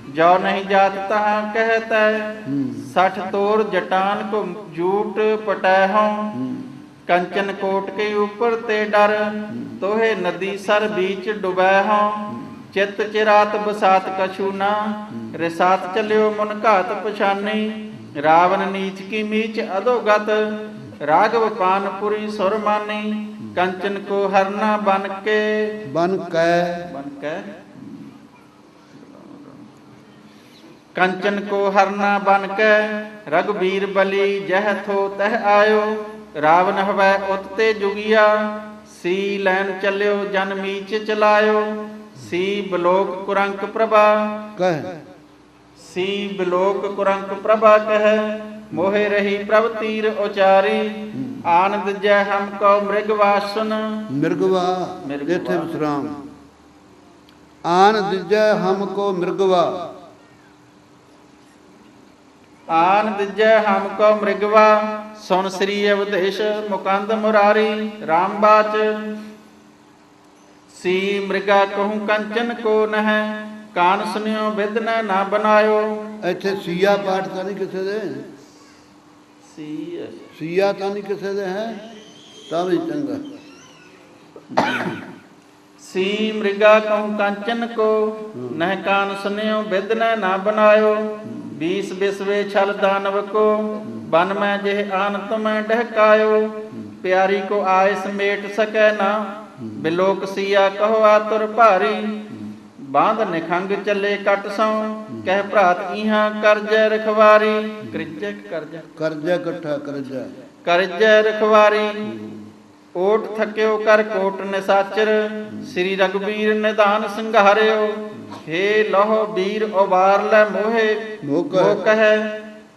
ਜੋ ਨਹੀਂ ਜਾਤ ਤਹਾਂ ਕਹਿਤੈ, ਸਠ ਤੋਰ ਜਟਾਨ ਕੋ ਜੂਟ ਪਟੈ ਹੋਂ। ਕੰਚਨ ਕੋਟ ਕੇ ਉਪਰ ਤੇ ਡਰ, ਤੋਹੇ ਨਦੀ ਸਰ ਬੀਚ ਡੁਬੈ ਹੋਂ। ਚਿਤ ਚਿਰਾਤ ਬਸਾਤ ਕਛੂ ਨਾ, ਰਿਸਾਤ ਚਲਿਓ ਮਨ ਘਾਤ ਪਛਾਨੀ। ਰਾਵਨ ਨੀਚ ਕੀ ਮੀਚ ਅਧੋਗਤ, ਰਾਘਵ ਪਾਨਪੁਰੀ ਸੁਰ ਮਾਨੀ। ਕੰਚਨ ਕੋ ਹਰਨਾ ਬਨ ਕੇ ਕੰਚਨ ਕੋ ਹਰਨਾ ਬਨ ਕੈ, ਰਘੁਬੀਰ ਬਲੀ ਜਹ ਥੋ ਤਹ ਆਇਓ। ਰਾਵਨ ਹਵੈ ਉਤ ਤੇ ਜੁਗਿਆ, ਸੀ ਲੈਨ ਚੱਲਿਓ ਜਨ ਮੀਚ ਚਲਾਇਓ। ਸੀ ਬਲੋਕ ਕੁਰੰਕ ਪ੍ਰਭਾ ਕਹਿ, ਸੀ ਬਲੋਕ ਕੁਰੰਕ ਪ੍ਰਭਾ ਕਹਿ। ਮੋਹਿ ਰਹੀ ਪ੍ਰਭ ਤੀਰ ਉਚਾਰੀ, ਆਨੰਦ ਜੈ ਹਮ ਕੋ ਮ੍ਰਿਗ ਵਾਸਨ। ਮਿਰਗਵਾ ਇੱਥੇ ਵਿਸਰਾਮ। आन दिजै हमको मृगवा। ਆਨ ਦਿਜੈ ਹਮ ਕੋ ਮ੍ਰਿਗਵਾ, ਸੁਨ ਸ੍ਰੀ ਅਵਧੇਸ਼ ਮੁਕੰਦ ਮੁਰਾਰੀ। ਰਾਮ ਬਾਚ ਸੀ ਮ੍ਰਿਗਾ ਕਹੂੰ ਕੰਚਨ ਕੋ ਨਹਿ, ਕਾਨ ਸੁਨਿਓ ਬਿਦਨ ਨਾ ਬਨਾਇਓ। ਇੱਥੇ ਸੀਆ ਪਾਠ ਤਾਂ ਨਹੀਂ ਕਿਸੇ ਦੇ, ਸੀ ਸੀਆ ਤਾਂ ਨਹੀਂ ਕਿਸੇ ਦੇ ਹੈ, ਤਾਂ ਵੀ ਚੰਗਾ। ਸੀ ਮ੍ਰਿਗਾ ਕਹੂੰ ਕੰਚਨ ਕੋ ਨਹਿ, ਕਾਨ ਸੁਨਿਓ ਬਿਦਨ ਨਾ ਬਨਾਇਓ। 20 ਬਿਸਵੇ ਛਲ ਦਾਨਵ ਕੋ, ਬਨ ਮੈਂ ਜਿਹ ਆਨ ਤੁਮੈ ਡਹਕਾਇਓ। ਪਿਆਰੀ ਕੋ ਆਇ ਸਮੇਟ ਸਕੈ ਨਾ, ਬਿਲੋਕ ਸੀਆ ਕਹੋ ਆਤੁਰ ਭਾਰੀ। ਬਾਂਧ ਨਿਖੰਗ ਚੱਲੇ ਕਟ ਸਉ, ਕਹਿ ਭਰਾਤ ਇਹਾਂ ਕਰਜੈ ਰਖਵਾਰੀ। ਕਰਜੈ ਕਰਜਾ ਇਕੱਠਾ ਕਰਜਾ, ਕਰਜੈ ਰਖਵਾਰੀ। ਓਟ ਥਕਿਓ ਕਰ ਕੋਟ ਨਿਸਾਚਰ, ਸ੍ਰੀ ਰਘੁਬੀਰ ਨਿਧਾਨ ਸੰਘਾਰਿਓ। ਹੇ ਲਹੋ ਵੀਰ ਉਬਾਰ ਲੈ ਮੋਹੇ, ਮੋਹ ਕਹੈ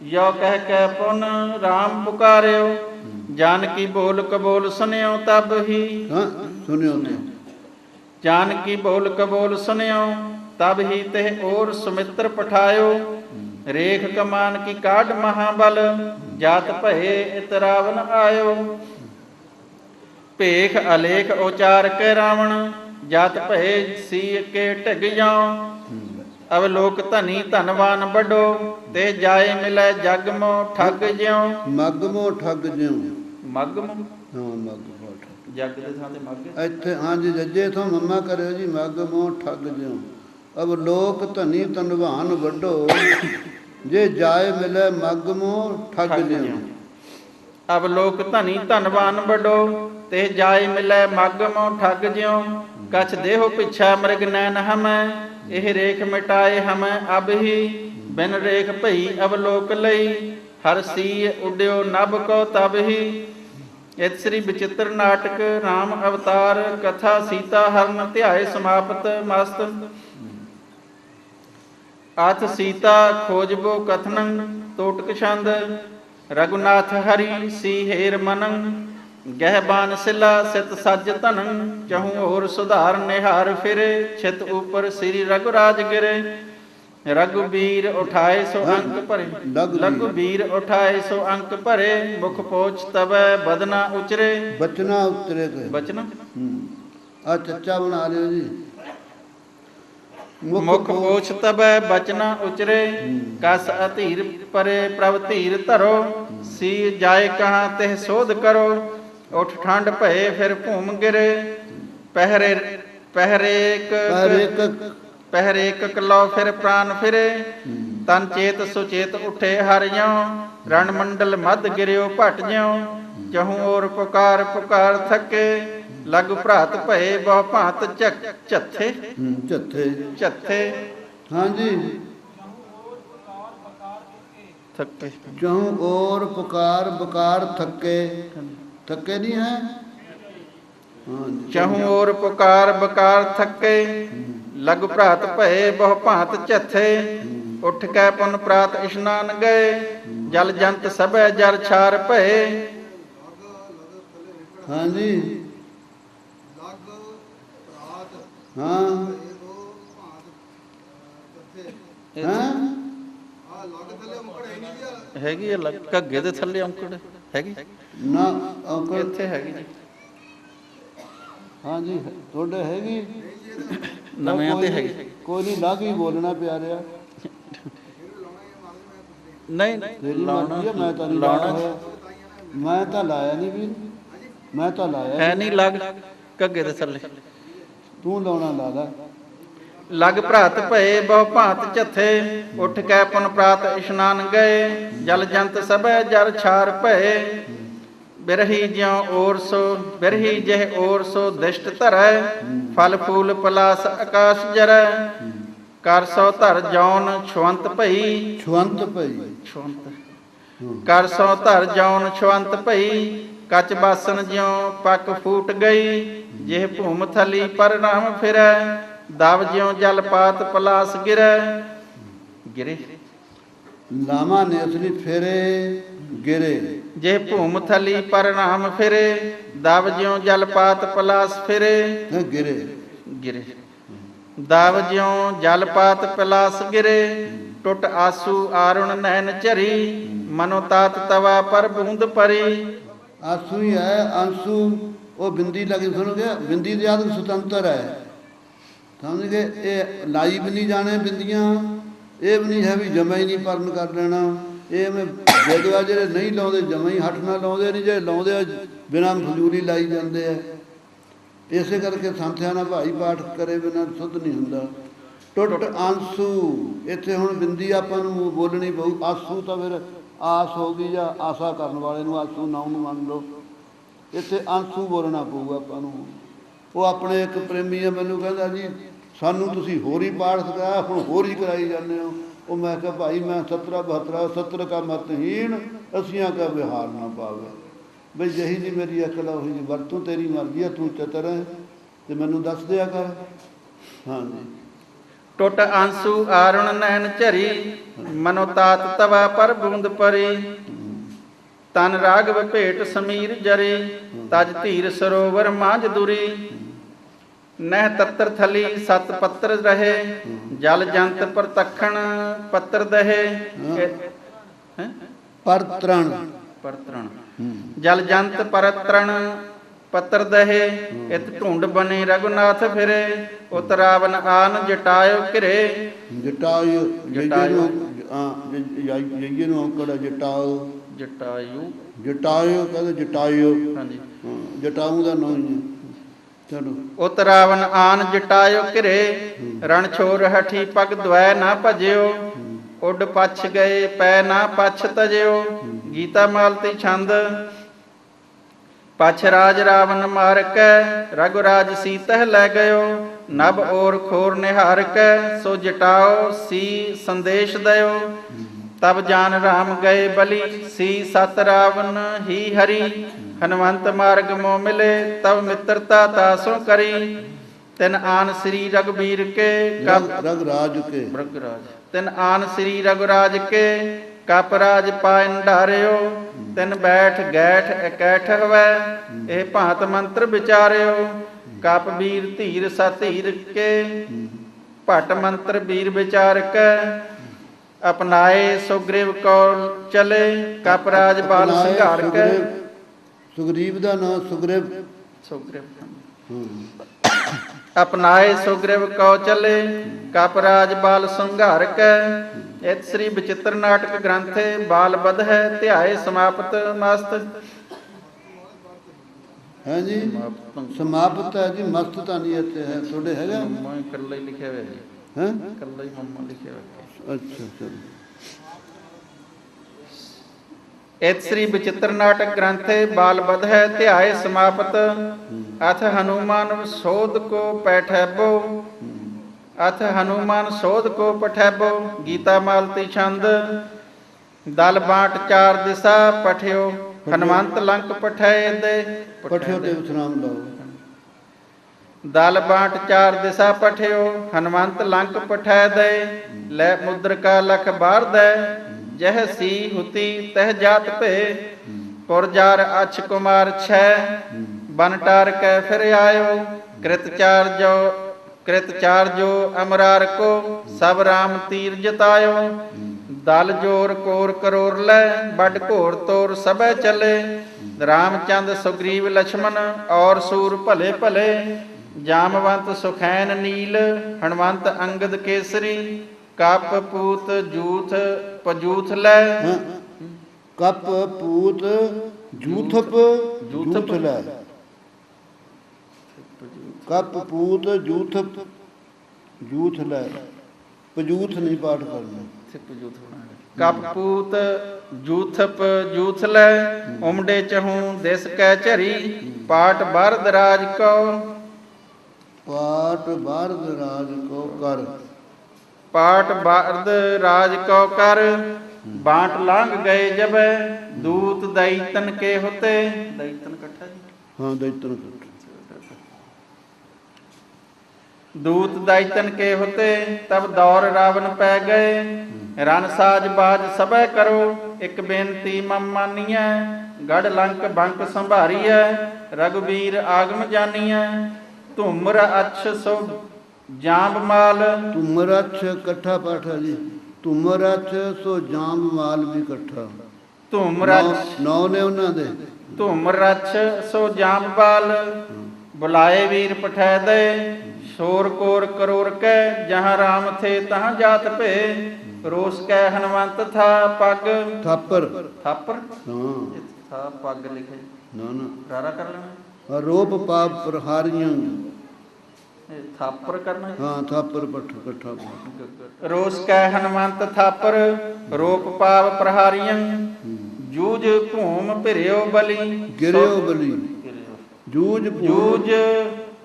ਯੋ ਕਹਿ ਕੈ ਪੁਨ ਰਾਮ ਪੁਕਾਰਿਓ। ਜਾਨਕੀ ਬੋਲ ਕਬੋਲ ਸੁਨਿਓ ਤਬ ਹੀ, ਹਾਂ ਸੁਣਿਓ ਤੇ ਜਾਨਕੀ ਬੋਲ ਕਬੋਲ ਸੁਨਿਓ ਤਬ ਹੀ, ਤੇ ਔਰ ਸੁਮਿਤਰ ਪਠਾਇਓ। ਰੇਖ ਕਮਾਨ ਕੀ ਕਾਢ ਮਹਾਬਲ, ਜਾਤ ਭਏ ਇਤ ਰਾਵਨ ਆਇਓ। ਭੇਖ ਅਲੇਖ ਉਚਾਰ ਕੇ ਰਾਵਣ, ਜਾਤ ਭਏ ਸੀ ਕੇ ਢਿਗ ਜਾਉ। ਅਵਲੋਕ ਧਨੀ ਧਨਵਾਨ ਵੱਡੋ, ਤੇ ਜਾਏ ਮਿਲੈ ਜਗ ਮੋ ਠੱਗ ਜਿਉ। ਮਗਮੋ ਠੱਗ ਜਿਉ, ਮਗਮ ਹਾਂ ਮਗਮੋ ਠੱਗ। ਜਗ ਦੇ ਥਾਂ ਤੇ ਮਗ। ਇੱਥੇ ਹਾਂਜੀ ਜੱਜੇ ਤੋਂ ਮੰਮਾ ਕਰਿਓ ਜੀ, ਮਗਮੋ ਠੱਗ ਜਿਉ। ਅਬ ਲੋਕ ਧਨੀ ਧਨਵਾਨ ਵੱਡੋ, ਜੇ ਜਾਏ ਮਿਲੇ ਮਗਮੋ ਠੱਗ ਜਿਉ। ਅਬ ਲੋਕ ਧਨੀ ਧਨਵਾਨ ਵੱਡੋ, ਤੇ ਜਾਏ ਮਿਲੈ ਮਗਮੋ ਠੱਗ ਜਿਉ। ਕਛ ਦੇਹੋ ਪਿਛਾ ਮ੍ਰਿਗ ਨੈਨ ਹਮੈ, ਇਹ ਰੇਖ ਮਿਟਾਏ ਹਮੈ ਅਬ ਹੀ। ਬਿਨ ਰੇਖ ਭਈ ਅਵਲੋਕ ਲਈ, ਹਰ ਸੀ ਉਡਿਓ ਨਭ ਕੋ ਤਬ ਹੀ। ਇਤ ਸ੍ਰੀ ਬਚਿੱਤਰ ਨਾਟਕ ਰਾਮ ਅਵਤਾਰ, ਕਥਾ ਸੀਤਾ ਹਰਨ ਧਿਆਏ ਸਮਾਪਤ ਮਸਤ। ਅਥ ਸੀਤਾ ਖੋਜਬੋ ਕਥਨੰ ਤੋਟਕ ਛੰਦ, ਰਘੁਨਾਥ ਹਰੀ ਸੀ ਹੇਰ ਮਨੰ। ਗਹਿਬਾਨ ਸਿਲਾ ਸਿਤ ਸੱਜ ਧਨੰ, ਚਹੂ ਹੋਰ ਸੁਧਾਰ ਨਿਹਾਰ ਫਿਰੇ। ਛਿਤ ਉਪਰ ਸ੍ਰੀ ਰਘੁਰਾਜ ਗਿਰੇ, ਰਘੁਬੀਰ ਉਠਾਏ ਸੋ ਅੰਕ ਭਰੇ। ਰਘੁਬੀਰ ਉਠਾਏ ਸੋ ਅੰਕ ਭਰੇ, ਮੁਖ ਪੋਛ ਤਬੈ ਬਦਨਾ ਉਚਰੇ। ਬਚਨਾ ਉਤਰੇ ਗਏ, ਬਚਨਾ ਆ ਚੱਚਾ ਬਣਾ ਲਿਓ ਜੀ। ਮੁਖ ਪੋਛ ਤਬੈ ਬਚਨਾ ਉਚਰੇ, ਕਸ ਅਧੀਰ ਪਰੇ ਪ੍ਰਭ ਧੀਰ ਧਰੋ। ਸੀ ਜਾਏ ਕਹਾਂ ਤਿਹ ਸੋਧ ਕਰੋ, ਉਠ ਠੰਡ ਭਏ ਫਿਰ ਭੂਮ ਗਿਰੇ। ਪਹਿਰੇ ਇੱਕ ਲੋ ਫਿਰ ਪ੍ਰਾਨ ਫਿਰੇ, ਤਨ ਚੇਤ ਸੁਚੇਤ ਉਠੇ ਹਰਿਓ। ਰਣ ਮੰਡਲ ਮਧ ਗਿਰਿਓ ਭਟ ਜਿਉ, ਚਹੂ ਔਰ ਪੁਕਾਰ ਪੁਕਾਰ ਥਕੇ। ਲਗ ਭਰਾਤ ਭਏ ਬਹੁ ਭਾਂਤ ਝੱਥੇ। ਝੱਥੇ ਹਾਂਜੀ ਥਕੇ। ਚਹੂ ਔਰ ਪੁਕਾਰ ਬਕਾਰ ਥੱਕੇ, ਥੱਕੇ ਨਹੀਂ ਹੈ। ਚਹੂ ਔਰ ਪੁਕਾਰ ਬਕਾਰ ਥੱਕੇ, ਲਗ ਭਰਾਤ ਭਏ ਬਹੁ ਭਾਂਤ ਝੱਥੇ। ਉੱਠ ਕੇ ਪੁਨ ਪ੍ਰਾਤ ਇਸ਼ਨਾਨ ਗਏ, ਜਲ ਜੰਤ ਸਭੈ ਜਰ ਛਾਰ ਭਏ। ਹਾਂਜੀ ਲਗ ਪ੍ਰਾਤ ਹਾਂ ਇਹੋ ਭਾਂਤ ਕੱਥੇ। ਹਾਂ ਆ ਲਗ ਥੱਲੇ ਮੁਕੜ ਹੈ ਨਹੀਂ ਜੀ। ਹੈਗੀ ਆ ਘੱਗੇ ਦੇ ਥੱਲੇ ਔਂਕੜ ਹੈਗੀ ਨਾ ਔਂਕੜ ਇੱਥੇ ਹੈਗੀ ਜੀ। ਹਾਂਜੀ ਤੁਹਾਡੇ ਹੈਗੀ, ਨਵਿਆਂ ਤੇ ਹੈਗੀ। ਕੋਈ ਨਹੀਂ ਲੱਗ ਹੀ ਬੋਲਣਾ ਪਿਆਰਿਆ। ਨਹੀਂ ਤੇਰੀ ਲਾਉਣਾ ਮਰਜ਼ੀ ਆ, ਮੈਂ ਤਾਂ ਨਹੀਂ ਲਾਉਣਾ ਲਾਉਣਾ, ਮੈਂ ਤਾਂ ਲਾਇਆ ਨਹੀਂ ਵੀਰ, ਮੈਂ ਤਾਂ ਲਾਇਆ ਹੈ ਨਹੀਂ ਲੱਗ ਘੱਗੇ ਦੇ ਥੱਲੇ। ਤੂੰ ਲਾਉਣਾ ਲਾ ਲੈ। ਲਗ ਭਰਾਤ ਭਏ ਬਹੁ ਭਾਂਤ ਝੱਥੇ, ਉੱਠ ਕੇ ਪੁਨ ਪ੍ਰਾਤ ਇਸ਼ਨਾਨ ਗਏ। ਜਲ ਜੰਤ ਸਭੈ ਜਰ ਛਾਰ ਭਏ, ਬਿਰਹੀ ਜਿਉ ਔਰ ਸੋ ਬਿਰਹੀ ਜਿਹ ਔਰ ਸੋ ਦਿਸ਼ਟ ਧਰੈ। ਫਲ ਫੂਲ ਪਲਾਸ ਆਕਾਸ਼ ਜਰੈ, ਕਰ ਸੋ ਧਰ ਜੌਨ ਛਵੰਤ ਭਈ। ਛਵੰਤ ਪਈ ਛਵੰਤ ਕਰ ਸੋ ਧਰ ਜੌਨ ਛਵੰਤ ਭਈ। ਕਚ ਬਾਸਨ ਜਿਉ ਪੱਕ ਫੂਟ ਗਈ, ਜਿਹ ਭੂਮ ਥਲੀ ਪਰ ਰਾਮ ਫਿਰੈ। ਦਬ ਜਿਉ ਜਲ ਪਾਤ ਪਲਾਸ ਗਿਰੈ। ਗਿਰੇ ਲਾਵਾਂ ਨੇ ਅਸਲੀ ਫੇਰੇ ਗਿਰੇ। ਜੇ ਭੂਮ ਥਲੀ ਪਰ ਰਾਮ ਫਿਰੇ, ਦਬ ਜਿਉ ਜਲ ਪਾਤ ਪਲਾਸ ਫਿਰੇ। ਗਿਰੇ ਗਿਰੇ ਦਵ ਜਿਉ ਜਲਪਾਤ ਪਿਲਾਸ ਗਿਰੇ, ਟੁੱਟ ਆਸੂ ਆਰੁਣ ਨੈਣ ਝਰੀ, ਮਨੋ ਤਾਤ ਤਵਾ ਪਰ ਬੂੰਦ ਪਰੀ। ਆਸੂ ਹੀ ਹੈ, ਆਂਸੂ ਉਹ ਬਿੰਦੀ ਲੱਗੀ, ਸੁਣ ਗਿਆ ਬਿੰਦੀ ਦੇ ਆਦਿ ਸੁਤੰਤਰ ਹੈ, ਸਮਝ ਗਏ। ਇਹ ਲਾਈ ਵੀ ਨਹੀਂ ਜਾਣੇ ਬਿੰਦੀਆਂ, ਇਹ ਵੀ ਨਹੀਂ ਹੈ ਵੀ ਜਮਾ ਹੀ ਨਹੀਂ ਪਰਨ ਕਰ ਲੈਣਾ। ਇਹ ਮੈਂ ਜਦਵਾ ਜਿਹੜੇ ਨਹੀਂ ਲਾਉਂਦੇ ਜਮਾ ਹੀ ਹੱਠ ਨਾਲ ਲਾਉਂਦੇ ਨਹੀਂ, ਜੇ ਲਾਉਂਦੇ ਆ ਬਿਨਾਂ ਫਜ਼ੂਲੀ ਲਾਈ ਜਾਂਦੇ ਆ। ਇਸੇ ਕਰਕੇ ਸੰਥਿਆ ਨਾਲ ਭਾਈ ਪਾਠ ਕਰੇ ਬਿਨਾਂ ਸੁੱਧ ਨਹੀਂ ਹੁੰਦਾ। ਟੁੱਟ ਆਂਸੂ, ਇੱਥੇ ਹੁਣ ਬਿੰਦੀ ਆਪਾਂ ਨੂੰ ਬੋਲਣੀ ਪਊ। ਆਸੂ ਤਾਂ ਫਿਰ ਆਸ ਹੋ ਗਈ, ਜਾਂ ਆਸਾ ਕਰਨ ਵਾਲੇ ਨੂੰ ਆਸੂ ਨਾਮ ਨੂੰ ਮੰਨ ਲਓ। ਇੱਥੇ ਆਂਸੂ ਬੋਲਣਾ ਪਊਗਾ ਆਪਾਂ ਨੂੰ। ਉਹ ਆਪਣੇ ਇੱਕ ਪ੍ਰੇਮੀ ਆ, ਮੈਨੂੰ ਕਹਿੰਦਾ ਜੀ ਸਾਨੂੰ ਤੁਸੀਂ ਹੋਰ ਹੀ ਪਾਠ ਸਿਖਾਇਆ, ਹੁਣ ਹੋਰ ਹੀ ਕਰਾਈ ਜਾਂਦੇ ਹੋ। ਉਹ ਮੈਂ ਕਿਹਾ ਭਾਈ ਮੈਂ 17 72 70 ਕਾ ਮਤਹੀਣ, ਅਸੀਆਂ ਕਾ ਵਿਹਾਰ ਨਾ ਪਾਵੇ। ਬਈ ਜਿਹੀ ਜੀ ਮੇਰੀ ਅਕਲ ਆ ਉਹੀ ਜੀ ਵਰਤੋਂ, ਤੇਰੀ ਮਰਜ਼ੀ ਆ, ਤੂੰ ਚਤਰ ਹੈ ਤੇ ਮੈਨੂੰ ਦੱਸ ਦਿਆ ਕਰ। ਹਾਂਜੀ। ਟੁੱਟ ਆਂਸੂ ਆਰੁਣ ਨੈਣ ਝਰੀ, ਮਨੋ ਤਾਤ ਤਵਾ ਪਰ ਬੂੰਦ ਪਰੀ। ਤਨ ਰਾਗਵ ਭੇਟ ਸਮੀਰ ਜਰੀ, ਤਜ ਧੀਰ ਸਰੋਵਰ ਮਾਂਝ ਦੁਰੀ। ਨਹਿ ਤਤਰ ਥਲੀ ਸਤ ਪੱਤਰ ਰਹੇ, ਜਲ ਜੰਤ ਪ੍ਰਤਖਣ ਪੱਤਰ ਦਹੇ। ਪਰਤਰਣ ਪਰਤਰਣ ਜਲ ਜੰਤ ਪਰਤਰਣ ਪੱਤਰ ਦਹੇ। ਇਤ ਢੂੰਡ ਬਨੇ ਰਘੁਨਾਥ ਫਿਰੇ, ਉਤ ਰਾਵਨ ਆਨ ਜਟਾਇਓ ਘਿਰੇ। ਜਟਾਯੂ ਜਈਏ ਨੂੰ ਔਂਕੜ ਜਟਾਉ, ਜਟਾਯੂ ਜਟਾਯੂ ਕਹਿੰਦੇ ਜਟਾਯੂ। ਹਾਂਜੀ। ਜਟਾਊ ਦਾ ਨਾਂ ਹੀ ਹੈ। ਚਲੋ। ਉਤ ਰਾਵਨ ਆਨ ਜਟਾਇਓ ਘਿਰੇ, ਰਣ ਛੋਰ ਹਠੀ ਪਗ ਦਵੈ ਨਾ ਭਜਿਓ। ਉੱਡ ਪਛ ਗਏ ਪੈ ਨਾ ਪਛ ਤਜਿਓ। ਗੀਤਾ ਮਾਲਤੀ ਛੰਦ। ਪਛ ਰਾਜ ਰਾਵਨ ਮਾਰ ਕੈ, ਰਘੁਰਾਜ ਸੀਤਹਿ ਲੈ ਗਇਓ। ਨਭ ਔਰ ਖੋਰ ਨਿਹਾਰ ਕੈ, ਸੋ ਜਟਾਓ ਸੀ ਸੰਦੇਸ਼ ਦਇਓ। ਤਬ ਜਾਨ ਰਾਮ ਗਏ ਬਲੀ, ਸੀ ਸਤ ਰਾਵਨ ਹੀ ਹਰੀ। ਹਨਵੰਤ ਮਾਰਗ ਮੋ ਮਿਲੇ, ਤਬ ਮਿੱਤਰਤਾ ਤਾਸੋ ਕਰੀ। ਤਿਨ ਆਨ ਸ੍ਰੀ ਰਘੁਬੀਰ ਕੇ ਰਘੁਰਾਜ ਕੇ ਰਘੁਰਾਜ। ਤਿਨ ਆਨ ਸ੍ਰੀ ਰਘੁਰਾਜ ਕੇ, ਕਪ ਰਾਜ ਪਾਇਨ ਢਾਰਿਓ। ਤਿਨ ਬੈਠ ਗੈਠ ਇਕੈਠ ਹਵੈ, ਇਹ ਭਾਂਤ ਮੰਤਰ ਵਿਚਾਰਿਓ। ਕਪ ਵੀਰ ਧੀਰ ਸਧੀਰ ਕੇ, ਭਟ ਮੰਤਰ ਵੀਰ ਵਿਚਾਰ ਕੈ। ਅਪਨਾਏ ਸੁਗਰੀਵ ਕੌਲ ਚਲੇ, ਕਪ ਰਾਜ ਬਾਲ ਸੰਘਾਰ ਕੈ। ਸੁਗਰੀਵ ਦਾ ਨਾਂ ਸੁਗਰੀਵ। ਅਪਨਾਏ ਸੁਗਰੀਵ ਕਉ ਚਲੇ, ਕਪ ਰਾਜ ਬਾਲ ਸੰਘਾਰ ਕੈ। ਇਤ ਸ੍ਰੀ ਬਚਿੱਤਰ ਨਾਟਕ ਗ੍ਰੰਥੇ ਬਾਲ ਬਧ ਹੈ, ਧਿਆਏ ਸਮਾਪਤ ਮਸਤ। ਹੈ ਜੀ ਸਮਾਪਤ ਹੈ ਜੀ, ਮਸਤ ਤਾਂ ਨਹੀਂ ਇੱਥੇ ਹੈ। ਤੁਹਾਡੇ ਹੈਗਾ ਮੈਂ ਇਕੱਲਾ ਹੀ ਲਿਖਿਆ ਹੋਇਆ ਜੀ। ਹੈ ਇਕੱਲਾ ਹੀ ਮੰਮਾ ਲਿਖਿਆ ਹੋਇਆ। ਅੱਛਾ ਚਲੋ। ਇਤ ਸ੍ਰੀ ਬਚਿੱਤਰ ਨਾਟਕ ਗ੍ਰੰਥੇ ਬਾਲ ਬਧ ਹੈ, ਧਿਆਏ ਸਮਾਪਤ। ਅਥ ਹਨੂਮਾਨ ਸੋਧ ਕੋ ਪੈਠੈਬੋ, ਅਥ ਹਨੂਮਾਨ ਸੋਧ ਕੋ ਪਠੈਬੋ। ਗੀਤਾ ਮਾਲਤੀ ਛੰਦ। ਦਲ ਬਾਟ ਚਾਰ ਦਿਸ਼ਾ ਪਠਿਓ, ਹਨੂਮੰਤ ਲੰਕ ਪਠਾਏ ਦੇ। ਪਠਿਓ ਤੇ ਵਿਸਰਾਮ ਲਾਓ। ਦਲ ਬਾਟ ਚਾਰ ਦਿਸ਼ਾ ਪਠਿਓ, ਹਨੂਮੰਤ ਲੰਕ ਪਠਾਇ ਦੇ। ਲੈ ਮੁਦਰਕਾ ਲਖ ਬਾਰ ਦੈ, ਜਹ ਸੀ ਹੁਤੀ ਤਹ ਜਾਤ ਭੇ। ਪੁਰਜਾਰ ਅਛ ਕੁਮਾਰ ਛੈ, ਬਨ ਟਾਰ ਕੈ ਫਿਰ ਆਇਓ। ਕ੍ਰਿਤ ਚਾਰ ਜੋ ਅਮਰਾਰ ਕੋ, ਸਭ ਰਾਮ ਤੀਰ ਜਤਾਇਓ। ਦਲ ਜੋਰ ਕੋਰ ਕਰੋਰ ਲੈ, ਵੱਡ ਘੋਰ ਤੋਰ ਸਭੈ ਚਲੇ। ਰਾਮਚੰਦ ਸੁਗਰੀਵ ਲਛਮਨ, ਔਰ ਸੂਰ ਭਲੇ ਭਲੇ। ਜਾਮਵੰਤ ਸੁਖੈਨ ਨੀਲ, ਹਣਵੰਤ ਅੰਗਦ ਕੇਸਰੀ। ਕਪ ਪੂਤ ਜੂਥ ਪਜੂਥ ਲੈ, ਕਪ ਪੂਤ ਜੂਥਪ ਜੂਥ ਲੈ। ਕਪ ਪੂਤ ਜੂਥਪ ਜੂਥ ਲੈ, ਪਜੂਥ ਨਹੀਂ ਪਾਠ ਕਰਨਾ। ਕਪ ਪੂਤ ਜੂਥਪ ਜੂਥ ਲੈ, ਉਮਡੇ ਚਹੂੰ ਦਿਸ ਕੈ ਝਰੀ। ਪਾਟ ਬਰਦ ਰਾਜ ਕਉ, ਪਾਟ ਬਰਦ ਰਾਜ ਕੋ ਕਰ। ਪਾਟ ਬਰਦ ਰਾਜ ਕਉ ਕਰ, ਬਾਟ ਲੰਘ ਗਏ ਜਬੈ। ਦੂਤ ਦੈਤਨ ਕੇ ਹੋਤੇ, ਦੈਤਨ ਇਕੱਠਾ ਜੀ। ਹਾਂ ਦੈਤਨ ਇਕੱਠਾ। ਦੂਤ ਦੈਤਨ ਕੇ ਹੋਤੇ, ਤਬ ਦੌਰ ਰਾਵਨ ਪੈ ਗਏ। ਰਨ ਸਾਜ ਬਾਜ ਸਭੈ ਕਰੋ, ਇੱਕ ਬੇਨਤੀ ਮਮ ਮਾਨੀਐ। ਗੜ ਲੰਕ ਬੰਕ ਸੰਭਾਰੀਐ, ਰਘੁਬੀਰ ਆਗਮ ਜਾਨੀਐ। ਧੂਮਰ ਅਛ ਸੋ ਜਾਂਬ ਮਾਲ ਧੁਮ ਰਛ ਇਕੱਠਾ ਪਾਠ ਹੈ ਜੀ। ਧੁਮ ਰਛ ਸੋ ਜਾਂਬ ਮਾਲ ਵੀ ਇਕੱਠਾ। ਧੂਮ ਰਛ ਨੌ ਨੇ ਉਹਨਾਂ ਦੇ। ਧੂਮ ਰਛ ਸੋ ਜਾਂਬ ਬਾਲ ਬੁਲਾਏ ਵੀਰ ਪਠੈ ਦੇ ਸ਼ੋਰ ਕੋਰ ਕਰੋਰ ਕੈ ਜਹਾਂ ਰਾਮ ਥੇ ਤਹਾਂ ਜਾਤ ਭੇ ਰੋਸ ਕੈ ਹਨਵੰਤ ਥਾ ਪੱਗ ਥਾਪਰ। ਥਾਪਰ ਹਾਂ ਥਾ ਪੱਗ ਲਿਖੇ ਨਾ ਨਾ ਰਾਰਾ ਕਰ ਲੈਣਾ ਰੋਪ ਪਾਪ ਪ੍ਰਹਾਰੀਆਂ। ਇਹ ਥਾਪਰ ਕਰਨਾ ਹਾਂ ਥਾਪਰ ਪੱਠ ਇਕੱਠਾ ਪਾਠ। ਰੋਸ ਕੈ ਹਨਵੰਤ ਥਾਪਰ ਰੋਪ ਪਾਪ ਪ੍ਰਹਾਰੀਆਂ ਜੂਝ ਭੂਮ ਭਿਰਿਓ ਬਲੀ ਗਿਰਿਓ ਬਲੀ। ਜੂਝ ਜੂਝ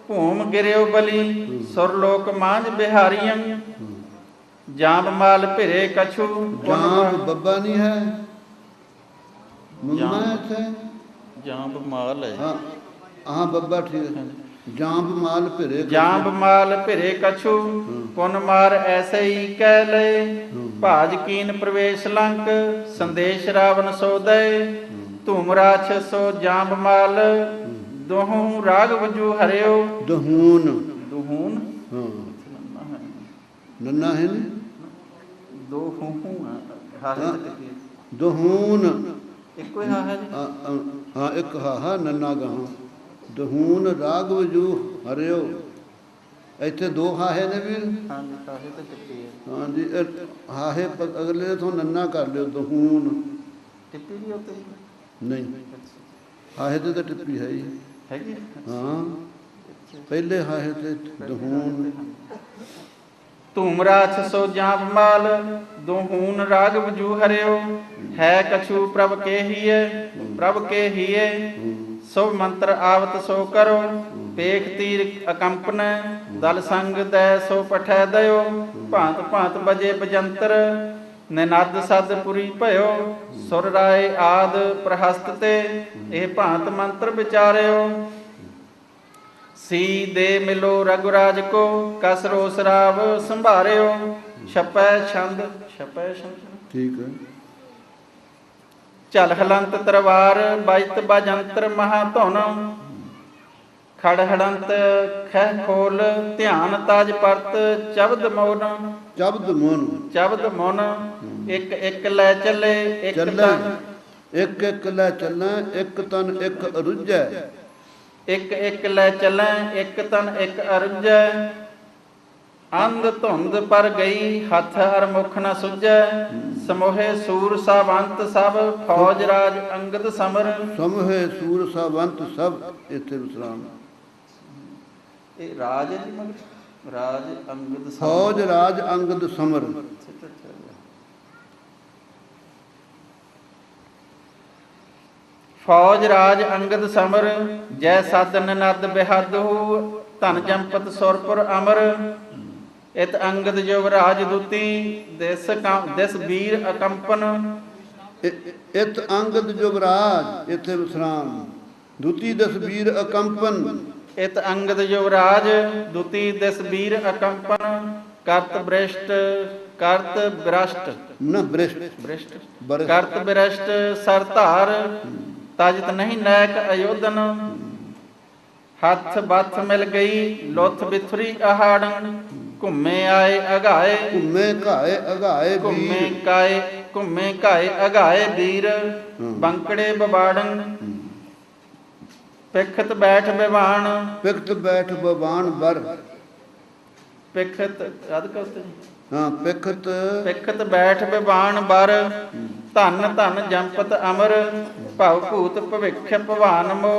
ਭੂਮ ਗਿਰਿਓ ਬਲੀ ਸੁਰਲੋਕ ਮਾਂਝ ਬਿਹਾਰੀਆਂ ਜਾਂਬ ਮਾਲ ਭਿਰੇ ਕਛੂ ਜਾਂਬ ਬੱਬਾ ਨਹੀਂ ਹੈ ਮੰਮਾ ਹੈ ਇੱਥੇ। ਜਾਂਬ ਮਾਲ ਹੈ ਹਾਂ ਹਾਂ ਬੱਬਾ ਠੀਕ ਹੈ। ਜਾਂਬ ਮਾਲ ਭਿਰੇ ਜਾਂਬ ਮਾਲ ਭਿਰੇ ਕਛੂ ਪੁਨ ਮਾਰ ਐਸੇ ਹੀ ਕਹਿ ਲਏ ਭਾਜ ਕੀਨ ਪ੍ਰਵੇਸ਼ ਲੰਕ ਸੰਦੇਸ਼ ਰਾਵਨ ਸੋ ਦਏ ਧੂਮ ਰਾਛ ਸੋ ਜਾਂਬ ਮਾਲ ਦੋਹੂ ਰਾਗ ਵਜੂ ਹਰਿਓ ਦਹੂਨ। ਦੁਹੂਨ ਹਾਂ ਨੰਨਾ ਹੈ ਨੀ ਦੋ ਹੂੰ ਹਾਂ ਹਾਂ। ਦਹੂਨ ਇੱਕੋ ਹੀ ਹਾਂ ਹੈ ਜੀ ਹਾਂ ਇੱਕ ਹਾ ਨੰਨਾ ਗਾਹਾਂ। ਦਹੂਨ ਰਾਗ ਵਜੂ ਹਰਿਓ। ਇੱਥੇ ਦੋ ਹਾਹੇ ਨੇ ਵੀ। ਹਾਂਜੀ ਕਾਹੇ ਤੇ ਟਿੱਪੀ ਹੈ ਹਾਂਜੀ ਹਾਹੇ ਅਗਲੇ ਤੋਂ ਨੰਨਾ ਕਰ ਲਿਓ। ਦਹੂਨ ਟਿੱਪੀ ਵੀ ਉੱਤੇ ਨਹੀਂ ਹਾਹੇ ਤੇ ਤਾਂ ਟਿੱਪੀ ਹੈ ਹੀ। ਹੈਗੀ ਹਾਂ ਪਹਿਲੇ ਹਾਹੇ ਤੇ ਦਹੂਨ। ਧੂਮ ਰਾਛ ਸੋ ਜਾਂਬ ਮਾਲ ਦੋਹੂਨ ਰਾਗ ਵਜੂ ਹਰਿਓ ਹੈ ਕਛੂ ਪ੍ਰਭ ਕੇ ਹੀਏ ਪ੍ਰਭ ਕੇ ਹੀਏ ਸੋ ਮੰਤਰ ਆਵਤ ਸੋ ਕਰੋ ਪੇਖ ਤੀਰ ਅਕੰਪਨ ਦਲ ਸੰਗ ਦੈ ਸੋ ਪਠੈ ਦਇਓ ਭਾਂਤ ਭਾਂਤ ਬਜੇ ਬਜੰਤਰ ਨਿਨਦ ਸਦ ਪੁਰੀ ਭਇਓ ਸੁਰ ਰਾਏ ਆਦ ਪ੍ਰਹਸਤ ਤੇ ਇਹ ਭਾਂਤ ਮੰਤਰ ਵਿਚਾਰਿਓ ਸੀ ਦੇ ਮਿਲੋ ਰਘੁਰਾਜ ਕੋ ਕਸ ਰੋਸ ਰਾਵ ਸੰਭਾਰਿਓ ਛਪੈ ਛੰਦ ਠੀਕ ਹੈ। ਝਲ ਹਲੰਤ ਤਰਵਾਰ ਬਾਜਤ ਬਾਜੰਤਰ ਮਹਾ ਧੁਨ ਖੜ ਹੜੰਤ ਖਹਿ ਖੋਲ ਧਿਆਨ ਤਾਜ ਪਰਤ ਚਬਦ ਮੋਨ ਚਬਦ ਮਨ ਇੱਕ ਇੱਕ ਲੈ ਚੱਲੇ ਇੱਕ ਚੱਲੈ ਤਨ ਇੱਕ ਇੱਕ ਲੈ ਚੱਲੈ ਇੱਕ ਤਨ ਇੱਕ ਅਰੁਜੈ। ਇੱਕ ਇੱਕ ਲੈ ਚੱਲੈ ਇੱਕ ਤਨ ਇੱਕ ਅਰਜੈ ਅੰਧ ਧੁੰਦ ਪਰ ਗਈ ਹੱਥ ਹਰ ਮੁਖ ਨ ਸੁਝੈ ਸਮੋਹੇ ਸੂਰ ਸਾਵੰਤ ਸਭ ਫੌਜ ਰਾਜ ਅੰਗਦ ਸਮਰ। ਸਮੂਹੇ ਸੂਰ ਸਾਵੰਤ ਸਭ ਇੱਥੇ ਵਿਸਰਾਮ। ਇਹ ਰਾਜ ਹੈ ਜੀ ਮਗਰ ਰਾਜ ਅੰਗਦ ਸਮਰ ਫੌਜ ਰਾਜ ਅੰਗਦ ਸਮਰ। ਫੌਜ ਰਾਜ ਅੰਗਦ ਸਮਰ ਜੈ ਸਾਧਨ ਨਦ ਬਿਹਦਹੁ ਧਨ ਜੰਪਤ ਸੁਰਪੁਰ ਅਮਰ ਇਤ ਅੰਗਦ ਯੁਵਰਾਜ ਦੁਤੀ ਦਿਸ ਵੀਰ ਅਕੰਪਨ। ਇਤ ਅੰਗਦ ਯੁਵਰਾਜ ਇੱਥੇ ਵਿਸਰਾਮ। ਦੁਤੀ ਦਸ ਵੀਰ ਅਕੰਪਨ। ਇਤ ਅੰਗਦ ਯੁਵਰਾਜ ਦੁਤੀ ਦਿਸ ਵੀਰ ਅਕੰਪਨ ਕਰਤ ਬ੍ਰਿਸ਼ਟ ਨਾ ਬ੍ਰਿਸ਼ਟ ਕਰਤ ਬ੍ਰਿਸ਼ਟ ਸਰ ਧਾਰ ਤਜਤ ਨਹੀਂ ਨੈਕ ਅਯੋਧਨ ਹੱਥ ਬੱਥ ਮਿਲ ਗਈ ਲੁੱਥ ਬਿਥਰੀ ਅਹਾੜਨ ਘੁੰਮੇ ਆਏ ਅਗਾਏ ਘੁੰਮੇ ਘਾਏ ਅਗਾਏ ਘੁੰਮੇ ਘਾਏ ਅਗਾਏ ਵੀਰ ਬੰਕੜੇ ਬਵਾੜਨ ਪਿਖਤ ਬੈਠ ਬਿਵਾਨ ਪਿਖਤ ਬੈਠ ਬਵਾਨ ਬਰ। ਪਿਖਤ ਯਾਦ ਕਰਤੇ ਹਾਂ ਪਿਖਤ ਬੈਠ ਬਿਵਾਨ ਬਰ ਧਨ ਧਨ ਜੰਪਤ ਅਮਰ ਭਵ ਭੂਤ ਭਵਿਖ ਭਵਾਨ ਮੋ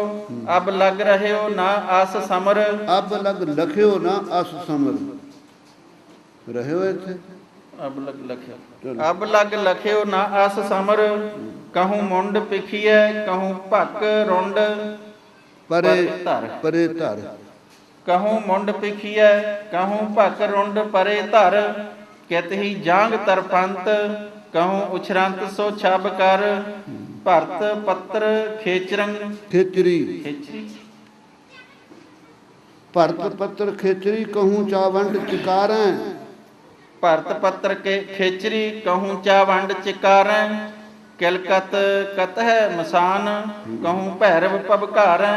ਅਬ ਲਗ ਰਹਿਓ ਨਾ ਆਸ ਸਮਰ। ਅਬ ਲਗ ਲਖਿਓ ਨਾ ਅਸ ਸਮਰ ਰਹਿਓ ਇੱਥੇ। ਅਬ ਲਗ ਲਖਿਓ ਨਾ ਆਸ ਸਮਰ ਕਹੂੰ ਮੁੰਡ ਪਿਖੀਐ ਕਹੂੰ ਭੱਕ ਰੁੰਡ ਪਰੇ ਧਰ। ਕਹੂੰ ਮੁੰਡ ਪਿਖੀਐ ਕਹੂੰ ਭੱਕ ਰੁੰਡ ਪਰੇ ਧਰ ਕਿਤ ਹੀ ਜਾਂਗ ਤਰਪੰਤ ਕਹੂੰ ਉਛਰੰਤ ਸੋ ਛਬ ਕਰ ਭਰਤ ਪੱਤਰ ਖੇਚਰੀ ਭਰਤ ਪੱਤਰ ਖੇਚਰੀ ਕਹੂੰ ਚਾਵੰਡ ਚਿਕਾਰੈ। ਭਰਤ ਪੱਤਰ ਕੇ ਖੇਚਰੀ ਕਹੂੰ ਚਾਵੰਡ ਚਿਕਾਰੈ ਕਿਲਕਤ ਕਤ ਹੈ ਮਸਾਨ ਕਹੂੰ ਭੈਰਵ ਪਬਕਾਰੈ।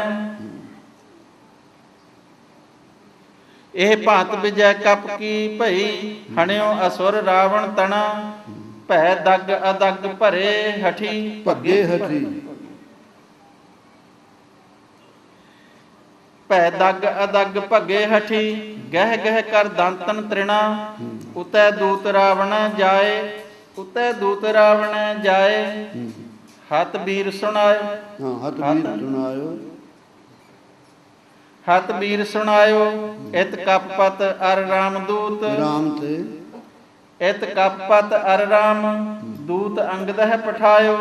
ਇਹ ਭਾਂਤ ਵਿਜੈ ਕਪ ਕੀ ਭਈ, ਹਣਿਓ ਅਸੁਰ ਰਾਵਣ ਤਣਾ, ਭੈ ਦਗ ਅਦਗ ਭਰੇ ਹਠੀ। ਭੱਗੇ ਹਠੀ। ਭੈ ਦਗ ਅਦਗ ਭੱਗੇ ਹਠੀ, ਗਹਿ ਗਹਿ ਕਰ ਦੰਤਨ ਤ੍ਰਿਣਾ, ਉਤੈ ਦੂਤ ਰਾਵਣ ਜਾਏ, ਉਤੈ ਦੂਤ ਰਾਵਣ ਜਾਏ। ਹਤ ਬੀਰ ਸੁਣਾਇਓ, ਹਾਂ ਹੱਥ ਵੀਰ ਸੁਣਾਇਓ। ਹਤ ਬੀਰ ਸੁਣਾਇਓ, ਇਤ ਕਪਪਤ ਅਰ ਰਾਮ ਦੂਤ, ਰਾਮ ਤੇ ਇਤ ਕਪਪਤ ਅਰ ਰਾਮ ਦੂਤ ਅੰਗਦਹਿ ਪਠਾਇਓ।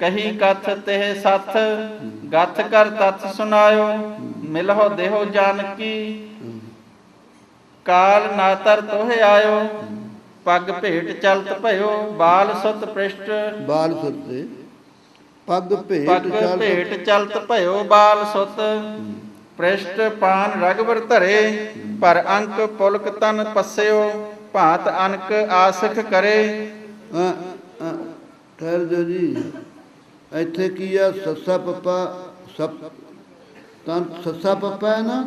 ਕਹੀ ਕਥ ਤਿਹ ਸਥ, ਗਥ ਕਰ ਤਥ ਸੁਨਾਇਓ। ਮਿਲਹੁ ਦੇਹੁ ਜਾਨਕੀ, ਕਾਲ ਨਾ ਤਰ ਤੋਹਿ ਆਇਓ। ਪੱਗ ਭੇਟ ਚਲਤ ਭਇਓ, ਬਾਲ ਸੁਤ ਪ੍ਰਿਸ਼ਟ, ਬਾਲ ਸੁੱਤੇ ਪੱਗ ਭੇਟ ਪੱਗ ਚੱਲ ਭੇਟ ਚਲਤ ਭਇਓ, ਬਾਲ ਸੁਤ ਪ੍ਰਿਸ਼ਟ। ਪਾਨ ਰਗਵਰ ਧਰੇ, ਪਰ ਅੰਕ ਪੁਲਕ ਤਨ ਪਸਿਓ, ਭਾਂਤ ਅਨਕ ਆਸਖ ਕਰੇ। ਠਹਿਰ ਜੋ ਜੀ, ਇੱਥੇ ਕੀ ਆ? ਸੱਸਾ ਪੱਪਾ ਸਭ ਤਾਂ ਸੱਸਾ ਪੱਪਾ ਹੈ ਨਾ,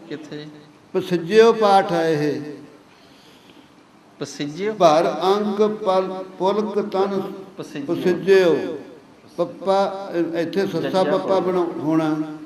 ਕਿੱਥੇ ਪਸਜਿਓ ਪਾਠ ਹੈ ਇਹ। ਪਸਿਜਿਓ, ਭਰ ਅੰਕ ਪੁਲਕ ਤਨ ਪਸਿਜਿਓ। ਪਸਜਿਓ। ਪੱਪਾ ਇੱਥੇ ਸੱਸਾ ਪੱਪਾ ਹੋਣਾ।